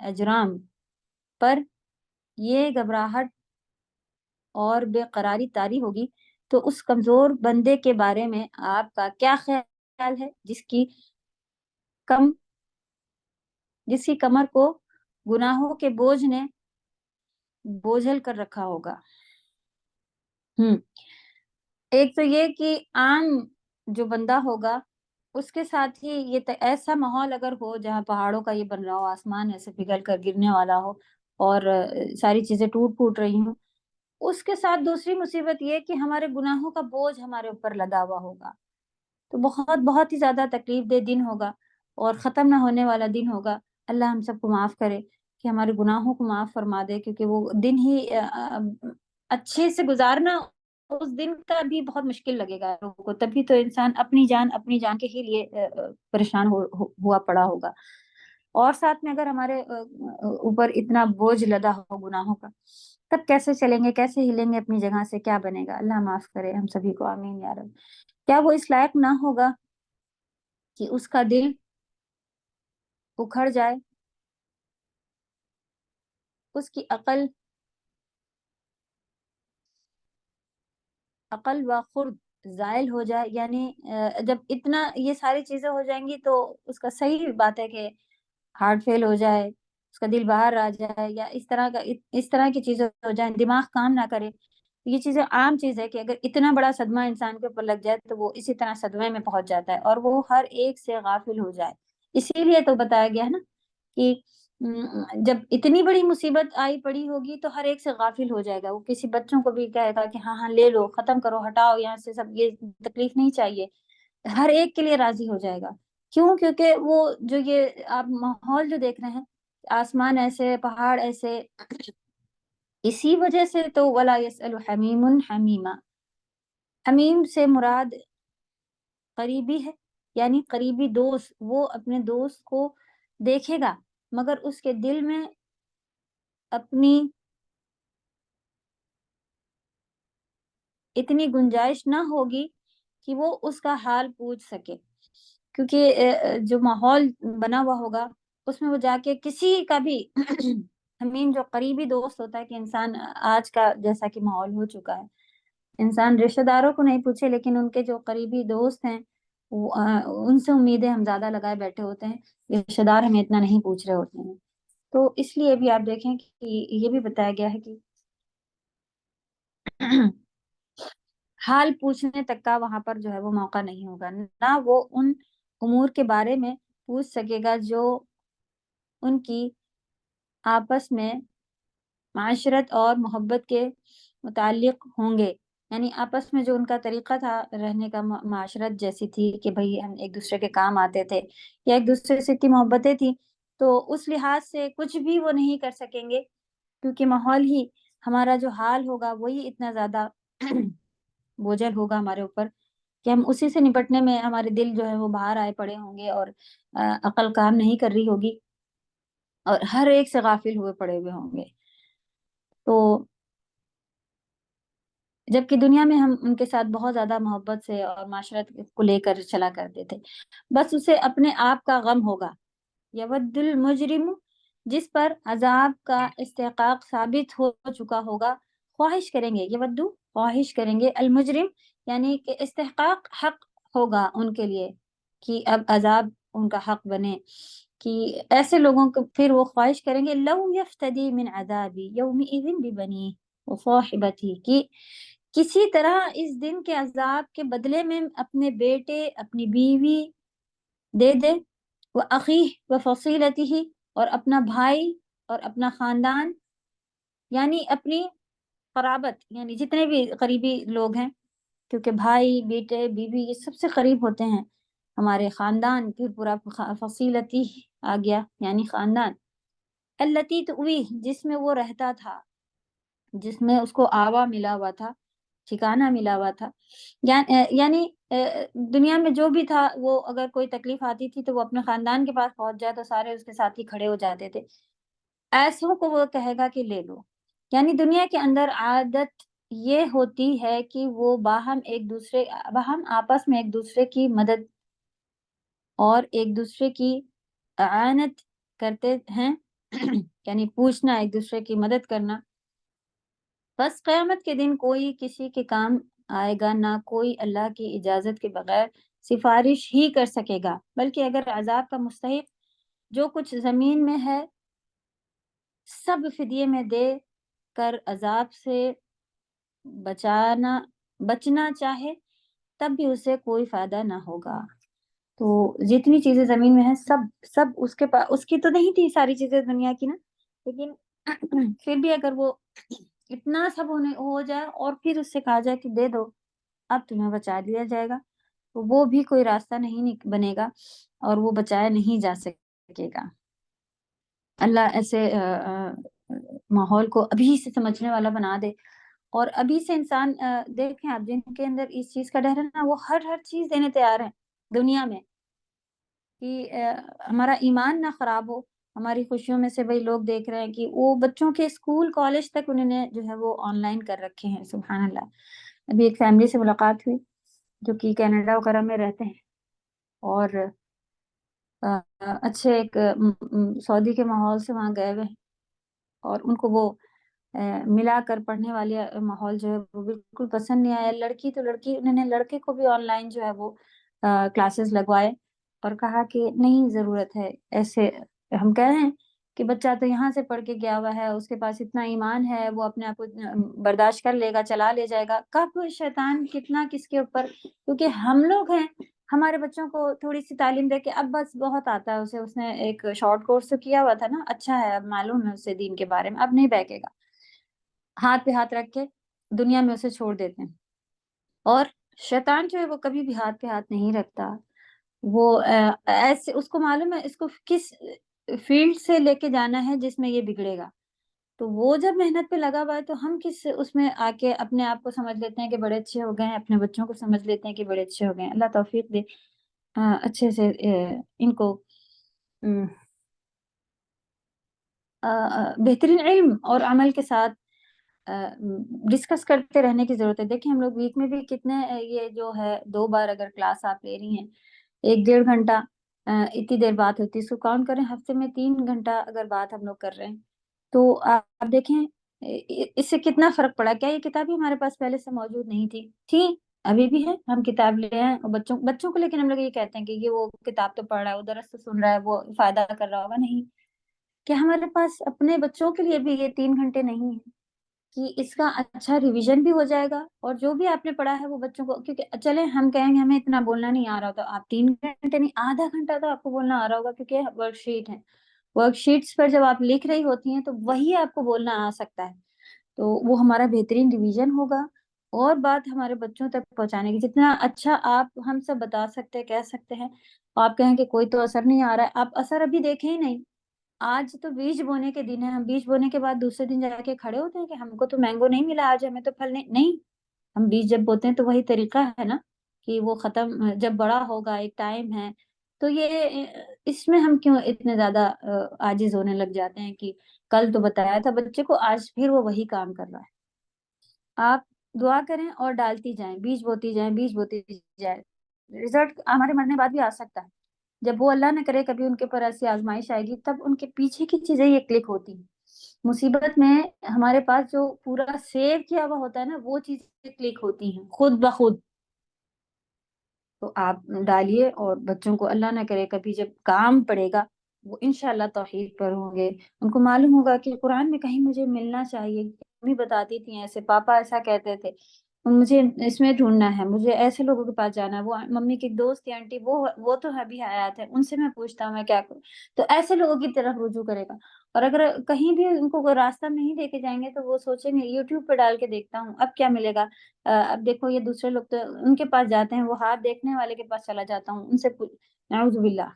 اجرام پر یہ گھبراہٹ اور بے قراری طاری ہوگی تو اس کمزور بندے کے بارے میں آپ کا کیا خیال ہے جس کی کمر کو گناہوں کے بوجھ نے بوجھل کر رکھا ہوگا؟ ایک تو یہ کہ عام جو بندہ ہوگا اس کے ساتھ ہی یہ ایسا ماحول اگر ہو جہاں پہاڑوں کا یہ بن رہا ہو، آسمان ایسے پگھل کر گرنے والا ہو اور ساری چیزیں ٹوٹ پھوٹ رہی ہوں، اس کے ساتھ دوسری مصیبت یہ کہ ہمارے گناہوں کا بوجھ ہمارے اوپر لدا ہوا ہوگا، تو بہت بہت ہی زیادہ تکلیف دہ دن ہوگا اور ختم نہ ہونے والا دن ہوگا۔ اللہ ہم سب کو معاف کرے، کہ ہمارے گناہوں کو معاف فرما دے، کیونکہ وہ دن ہی اچھے سے گزارنا اس دن کا بھی بہت مشکل لگے گا لوگوں کو، تبھی تو انسان اپنی جان کے ہی لیے پریشان ہوا پڑا ہوگا، اور ساتھ میں اگر ہمارے اوپر اتنا بوجھ لدا ہو گناہوں کا، تب کیسے چلیں گے، کیسے ہلیں گے اپنی جگہ سے، کیا بنے گا؟ اللہ معاف کرے ہم سبھی کو، آمین یا رب۔ کیا وہ اس لائق نہ ہوگا کہ اس کا دل اکھڑ جائے، اس کی عقل و خرد زائل ہو جائے؟ یعنی جب اتنا یہ ساری چیزیں ہو جائیں گی تو اس کا صحیح بات ہے کہ ہارٹ فیل ہو جائے، اس کا دل باہر آ جائے، یا اس طرح کی چیزیں ہو جائیں، دماغ کام نہ کرے۔ یہ چیزیں عام چیز ہے کہ اگر اتنا بڑا صدمہ انسان کے اوپر لگ جائے تو وہ اسی طرح صدمے میں پہنچ جاتا ہے اور وہ ہر ایک سے غافل ہو جائے۔ اسی لیے تو بتایا گیا ہے نا کہ جب اتنی بڑی مصیبت آئی پڑی ہوگی تو ہر ایک سے غافل ہو جائے گا، وہ کسی بچوں کو بھی کہے گا کہ ہاں ہاں لے لو، ختم کرو، ہٹاؤ یہاں سے، سب یہ تکلیف نہیں چاہیے، ہر ایک کے لیے راضی ہو جائے گا۔ کیوں؟ کیونکہ وہ جو یہ آپ ماحول جو دیکھ رہے ہیں، آسمان ایسے، پہاڑ ایسے، اسی وجہ سے تو وَلَا يَسْأَلُ حَمِيمٌ حَمِيمًا، حمیم سے مراد قریبی ہے، یعنی قریبی دوست، وہ اپنے دوست کو دیکھے گا مگر اس کے دل میں اپنی اتنی گنجائش نہ ہوگی کہ وہ اس کا حال پوچھ سکے، کیونکہ جو ماحول بنا ہوا ہوگا اس میں وہ جا کے کسی کا بھی حمیم جو قریبی دوست ہوتا ہے، کہ انسان آج کا جیسا کہ ماحول ہو چکا ہے، انسان رشتہ داروں کو نہیں پوچھے لیکن ان کے جو قریبی دوست ہیں ان سے امیدیں ہم زیادہ لگائے بیٹھے ہوتے ہیں، رشتہ دار ہمیں اتنا نہیں پوچھ رہے ہوتے ہیں۔ تو اس لیے بھی آپ دیکھیں کہ یہ بھی بتایا گیا ہے کہ حال پوچھنے تک کا وہاں پر جو ہے وہ موقع نہیں ہوگا، نہ وہ ان امور کے بارے میں پوچھ سکے گا جو ان کی آپس میں معاشرت اور محبت کے متعلق ہوں گے، یعنی آپس میں جو ان کا طریقہ تھا رہنے کا، معاشرت جیسی تھی کہ بھئی ہم ایک دوسرے کے کام آتے تھے یا ایک دوسرے سے اتنی محبتیں تھیں، تو اس لحاظ سے کچھ بھی وہ نہیں کر سکیں گے، کیونکہ ماحول ہی ہمارا جو حال ہوگا وہی اتنا زیادہ بوجھل ہوگا ہمارے اوپر کہ ہم اسی سے نپٹنے میں ہمارے دل جو ہے وہ باہر آئے پڑے ہوں گے اور عقل کام نہیں کر رہی ہوگی اور ہر ایک سے غافل ہوئے پڑے ہوئے ہوں گے۔ تو جبکہ دنیا میں ہم ان کے ساتھ بہت زیادہ محبت سے اور معاشرت کو لے کر چلا کرتے تھے، بس اسے اپنے آپ کا غم ہوگا۔ یود المجرم، جس پر عذاب کا استحقاق ثابت ہو چکا ہوگا، خواہش کریں گے، یودو خواہش کریں گے، المجرم یعنی کہ استحقاق حق ہوگا ان کے لیے کہ اب عذاب ان کا حق بنے، کہ ایسے لوگوں کو پھر وہ خواہش کریں گے لو یفتدی من عذابی یومئذ ببنیہ وصاحبتہ، کہ کسی طرح اس دن کے عذاب کے بدلے میں اپنے بیٹے، اپنی بیوی دے دے، وَأَخِيهِ وَفَصِيلَتِهِ اور اپنا بھائی اور اپنا خاندان، یعنی اپنی قرابت، یعنی جتنے بھی قریبی لوگ ہیں، کیونکہ بھائی، بیٹے، بیوی یہ سب سے قریب ہوتے ہیں، ہمارے خاندان، پھر پورا فصیلتی آ گیا یعنی خاندان، التی تؤویہ جس میں وہ رہتا تھا، جس میں اس کو آوا ملا ہوا تھا، ٹھکانہ ملا ہوا تھا، یعنی دنیا میں جو بھی تھا وہ اگر کوئی تکلیف آتی تھی تو وہ اپنے خاندان کے پاس پہنچ جائے تو سارے اس کے ساتھ ہی کھڑے ہو جاتے تھے، ایسوں کو وہ کہے گا کہ لے لو، یعنی دنیا کے اندر عادت یہ ہوتی ہے کہ وہ باہم آپس میں ایک دوسرے کی مدد اور ایک دوسرے کی اعانت کرتے ہیں یعنی پوچھنا، ایک دوسرے کی مدد کرنا، بس قیامت کے دن کوئی کسی کے کام آئے گا نہ، کوئی اللہ کی اجازت کے بغیر سفارش ہی کر سکے گا، بلکہ اگر عذاب کا مستحق جو کچھ زمین میں ہے سب فدیے میں دے کر عذاب سے بچنا چاہے تب بھی اسے کوئی فائدہ نہ ہوگا۔ تو جتنی چیزیں زمین میں ہیں سب اس کے پاس، اس کی تو نہیں تھی ساری چیزیں دنیا کی نا، لیکن پھر بھی اگر وہ اتنا سب ہو جائے اور پھر اس سے کہا جائے کہ دے دو اب تمہیں بچا لیا جائے گا، تو وہ بھی کوئی راستہ نہیں بنے گا اور وہ بچایا نہیں جا سکے گا۔ اللہ ایسے ماحول کو ابھی سے سمجھنے والا بنا دے، اور ابھی سے انسان دیکھیں آپ جن کے اندر اس چیز کا ڈر ہے نا، وہ ہر چیز دینے تیار ہیں دنیا میں، کہ ہمارا ایمان نہ خراب ہو، ہماری خوشیوں میں سے وہی لوگ دیکھ رہے ہیں کہ وہ بچوں کے اسکول کالج تک انہوں نے جو ہے وہ آن لائن کر رکھے ہیں، سبحان اللہ۔ ابھی ایک فیملی سے ملاقات ہوئی جو کہ کینیڈا وغیرہ میں رہتے ہیں، اور اچھے ایک سعودی کے ماحول سے وہاں گئے ہوئے ہیں، اور ان کو وہ ملا کر پڑھنے والے ماحول جو ہے وہ بالکل پسند نہیں آیا، لڑکی تو لڑکی، انہوں نے لڑکے کو بھی آن لائن جو ہے وہ کلاسز لگوائے اور کہا کہ نہیں ضرورت ہے ایسے، ہم کہہ رہے ہیں کہ بچہ تو یہاں سے پڑھ کے گیا ہوا ہے، اس کے پاس اتنا ایمان ہے، وہ اپنے آپ کو برداشت کر لے گا، چلا لے جائے گا، کب شیطان کتنا کس کے اوپر، کیونکہ ہم لوگ ہیں ہمارے بچوں کو تھوڑی سی تعلیم دے کے اب بس بہت آتا ہے اسے، اس نے ایک شارٹ کورس تو کیا ہوا تھا نا، اچھا ہے اب معلوم ہے اسے دین کے بارے میں، اب نہیں بہکے گا، ہاتھ پہ ہاتھ رکھ کے دنیا میں اسے چھوڑ دیتے ہیں۔ اور شیطان جو ہے وہ کبھی بھی ہاتھ پہ ہاتھ نہیں رکھتا، وہ ایسے اس کو معلوم ہے اس کو کس فیلڈ سے لے کے جانا ہے جس میں یہ بگڑے گا، تو وہ جب محنت پہ لگا ہوا ہے تو ہم کس اس میں آ کے اپنے آپ کو سمجھ لیتے ہیں کہ بڑے اچھے ہو گئے ہیں، اپنے بچوں کو سمجھ لیتے ہیں کہ بڑے اچھے ہو گئے ہیں۔ اللہ توفیق دے اچھے سے ان کو بہترین علم اور عمل کے ساتھ ڈسکس کرتے رہنے کی ضرورت ہے۔ دیکھیں ہم لوگ ویک میں بھی کتنے یہ جو ہے 2 بار اگر کلاس آپ لے رہی ہیں 1-1.5 گھنٹہ اتنی دیر بات ہوتی ہے، اس کو کاؤنٹ کریں، ہفتے میں 3 گھنٹہ اگر بات ہم لوگ کر رہے ہیں تو آپ دیکھیں اس سے کتنا فرق پڑا۔ کیا یہ کتابیں ہمارے پاس پہلے سے موجود نہیں تھی ابھی بھی ہے، ہم کتاب لے ہیں اور بچوں کو، لیکن ہم لوگ یہ کہتے ہیں کہ یہ وہ کتاب تو پڑھ رہا ہے، وہ درس تو سن رہا ہے، وہ فائدہ کر رہا ہوگا، نہیں، کہ ہمارے پاس اپنے بچوں کے لیے بھی یہ 3 گھنٹے نہیں ہیں کہ اس کا اچھا ریویژن بھی ہو جائے گا، اور جو بھی آپ نے پڑھا ہے وہ بچوں کو، کیونکہ چلے ہم کہیں گے ہمیں اتنا بولنا نہیں آ رہا ہوتا، آپ 3 گھنٹے نہیں، آدھا گھنٹہ تو آپ کو بولنا آ رہا ہوگا، کیونکہ ورک شیٹ ہے، ورک شیٹس پر جب آپ لکھ رہی ہوتی ہیں تو وہی آپ کو بولنا آ سکتا ہے، تو وہ ہمارا بہترین ریویژن ہوگا، اور بات ہمارے بچوں تک پہنچانے کی جتنا اچھا آپ ہم سب بتا سکتے ہیں، کہہ سکتے ہیں، آپ کہیں کہ کوئی تو اثر نہیں آ رہا ہے، آپ اثر ابھی دیکھیں ہی نہیں۔ آج تو بیج بونے کے دن ہے، ہم بیج بونے کے بعد دوسرے دن جا کے کھڑے ہوتے ہیں کہ ہم کو تو مینگو نہیں ملا آج، ہمیں تو پھل نہیں، ہم بیج جب بوتے ہیں تو وہی طریقہ ہے نا کہ وہ ختم جب بڑا ہوگا، ایک ٹائم ہے، تو یہ اس میں ہم کیوں اتنے زیادہ عاجز ہونے لگ جاتے ہیں کہ کل تو بتایا تھا بچے کو، آج پھر وہ وہی کام کر رہا ہے۔ آپ دعا کریں اور ڈالتی جائیں، بیج بوتی جائیں، رزلٹ ہمارے مرنے بعد بھی آ سکتا ہے، جب وہ اللہ نہ کرے کبھی ان کے پر ایسی آزمائش آئے گی تب ان کے پیچھے کی چیزیں یہ کلک ہوتی ہیں، مصیبت میں ہمارے پاس جو پورا سیو کیا ہوا ہوتا ہے نا وہ چیزیں کلک ہوتی ہیں خود بخود. تو آپ ڈالیے اور بچوں کو اللہ نہ کرے کبھی جب کام پڑے گا وہ انشاءاللہ توحید پر ہوں گے, ان کو معلوم ہوگا کہ قرآن میں کہیں مجھے ملنا چاہیے, ممی بتاتی تھی ایسے, پاپا ایسا کہتے تھے, مجھے اس میں ڈھونڈنا ہے, مجھے ایسے لوگوں کے پاس جانا ہے, وہ ممی کی دوست تھی آنٹی وہ تو ابھی حیات ہے, ان سے میں پوچھتا ہوں میں کیا کروں. تو ایسے لوگوں کی طرف رجوع کرے گا. اور اگر کہیں بھی ان کو کوئی راستہ نہیں لے کے جائیں گے تو وہ سوچیں گے یوٹیوب پہ ڈال کے دیکھتا ہوں اب کیا ملے گا, اب دیکھو یہ دوسرے لوگ تو ان کے پاس جاتے ہیں, وہ ہاتھ دیکھنے والے کے پاس چلا جاتا ہوں, ان سے نعوذ باللہ.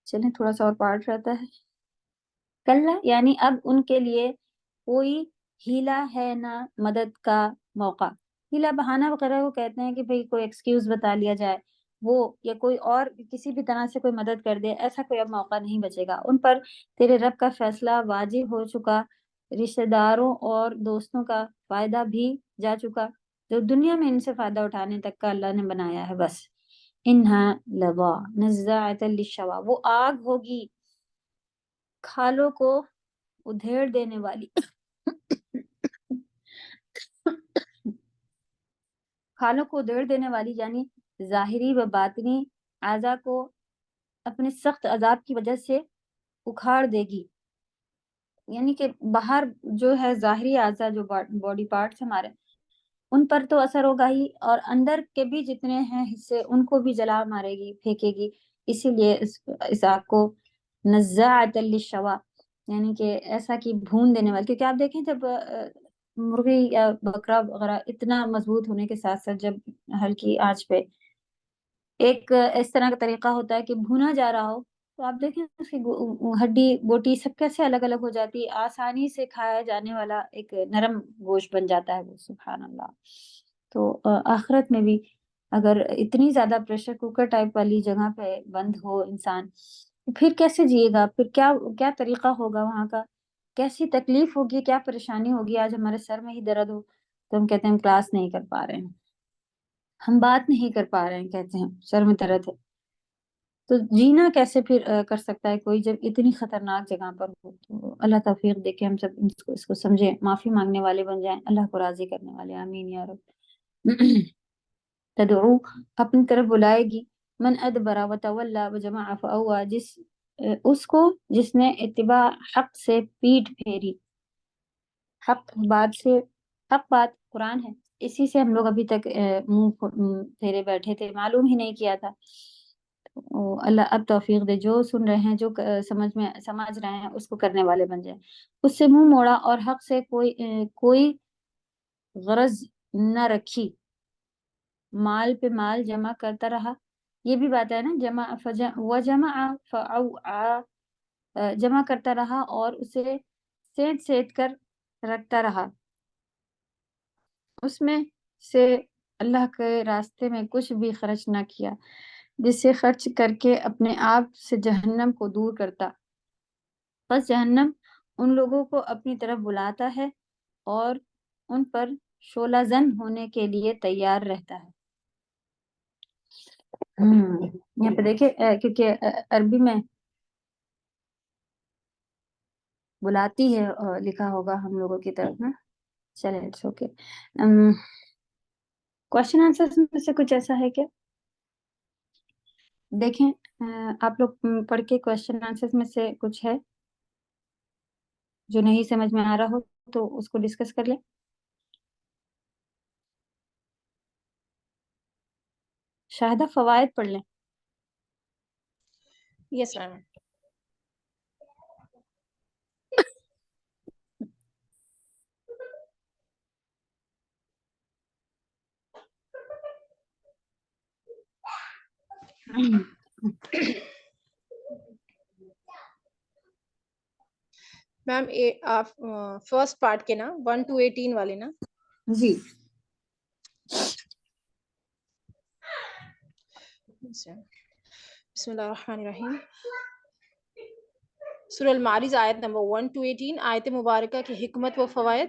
چلیں تھوڑا سا اور پارٹ رہتا ہے. کل یعنی اب ان کے لیے کوئی ہیلا ہے نہ مدد کا موقع. ہیلا بہانہ وغیرہ وہ کہتے ہیں کہ بھئی کوئی ایکسکیوز بتا لیا جائے, وہ یا کوئی اور کسی بھی طرح سے کوئی مدد کر دے, ایسا کوئی اب موقع نہیں بچے گا. ان پر تیرے رب کا فیصلہ واجب ہو چکا, رشتہ داروں اور دوستوں کا فائدہ بھی جا چکا, جو دنیا میں ان سے فائدہ اٹھانے تک کا اللہ نے بنایا ہے بس. انہا لظا نزاعۃ للشوا, وہ آگ ہوگی کھالوں کو ادھیڑ دینے والی. کھالوں کو ادھیڑ دینے والی یعنی ظاہری و باطنی اعضاء کو اپنے سخت عذاب کی وجہ سے اکھاڑ دے گی. یعنی کہ باہر جو ہے ظاہری اعضاء جو باڈی پارٹس ہمارے ان پر تو اثر ہوگا ہی, اور اندر کے بھی جتنے ہیں حصے ان کو بھی جلا مارے گی, پھینکے گی. اسی لیے اس آگ کو نزاعۃ للشوا یعنی کہ ایسا کہ بھون دینے والی, کیونکہ آپ دیکھیں جب مرغی یا بکرا وغیرہ اتنا مضبوط ہونے کے ساتھ ساتھ جب ہلکی آنچ پہ ایک اس طرح کا طریقہ ہوتا ہے کہ بھونا جا رہا ہو تو آپ دیکھیں اس کی ہڈی بوٹی سب کیسے الگ الگ ہو جاتی ہے, آسانی سے کھایا جانے والا ایک نرم گوشت بن جاتا ہے وہ, سبحان اللہ. تو آخرت میں بھی اگر اتنی زیادہ پریشر کوکر ٹائپ والی جگہ پہ بند ہو انسان, پھر کیسے جیے گا, پھر کیا طریقہ ہوگا وہاں کا, کیسی تکلیف ہوگی, کیا پریشانی ہوگی. آج ہمارے سر میں ہی درد ہو تو ہم کہتے ہیں ہم کلاس نہیں کر پا رہے ہیں, ہم بات نہیں کر پا رہے ہیں, کہتے ہیں سر میں درد ہے. تو جینا کیسے پھر کر سکتا ہے کوئی جب اتنی خطرناک جگہ پر ہو. تو اللہ توفیق دے کے ہم سب اس کو سمجھیں, معافی مانگنے والے بن جائیں, اللہ کو راضی کرنے والے, آمین یا رب. تدعو اپنی طرف بلائے گی, من ادبر وتولا وجمع فاوى, اس کو جس نے اتباع حق سے پیٹ پھیری. حق بات قرآن ہے, اسی سے ہم لوگ ابھی تک منہ پھیرے بیٹھے تھے, معلوم ہی نہیں کیا تھا. اللہ اب توفیق دے, جو سن رہے ہیں جو سمجھ رہے ہیں اس کو کرنے والے بن جائیں. اس سے منہ موڑا اور حق سے کوئی غرض نہ رکھی, مال پہ مال جمع کرتا رہا. یہ بھی بات ہے نا, جمع کرتا رہا اور اسے سیٹ کر رکھتا رہا. اس میں سے اللہ کے راستے میں کچھ بھی خرچ نہ کیا, جسے خرچ کر کے اپنے آپ سے جہنم کو دور کرتا. بس جہنم ان لوگوں کو اپنی طرف بلاتا ہے اور ان پر شعلہ زن ہونے کے لیے تیار رہتا ہے. یہاں پہ دیکھیں کیونکہ عربی میں بلاتی ہے لکھا ہوگا ہم لوگوں کی طرف نا. چلیں اٹس اوکے. کوشچن آنسر میں سے کچھ ایسا ہے کیا؟ دیکھیں آپ لوگ پڑھ کے کوشچن آنسر میں سے کچھ ہے جو نہیں سمجھ میں آ رہا ہو تو اس کو ڈسکس کر لیں. شاہدہ فوائد پڑھ لیں. یس میم. میم آپ فرسٹ پارٹ کے نا 1 to 18 والے نا. جی بسم اللہ الرحمن الرحیم. سورہ المعارج آیت نمبر 1 to 18, آیت مبارکہ کی حکمت و فوائد.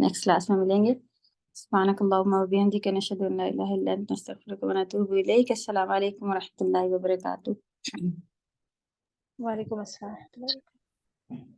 نیکسٹ کلاس میں ملیں گے. سبحانک اللہم و بحمدک نشہد ان لا الہ الا انت نستغفرک و نتوب الیک. السلام علیکم و رحمۃ اللہ وبرکاتہ. وعلیکم السلام ورحمۃ اللہ وبرکاتہ.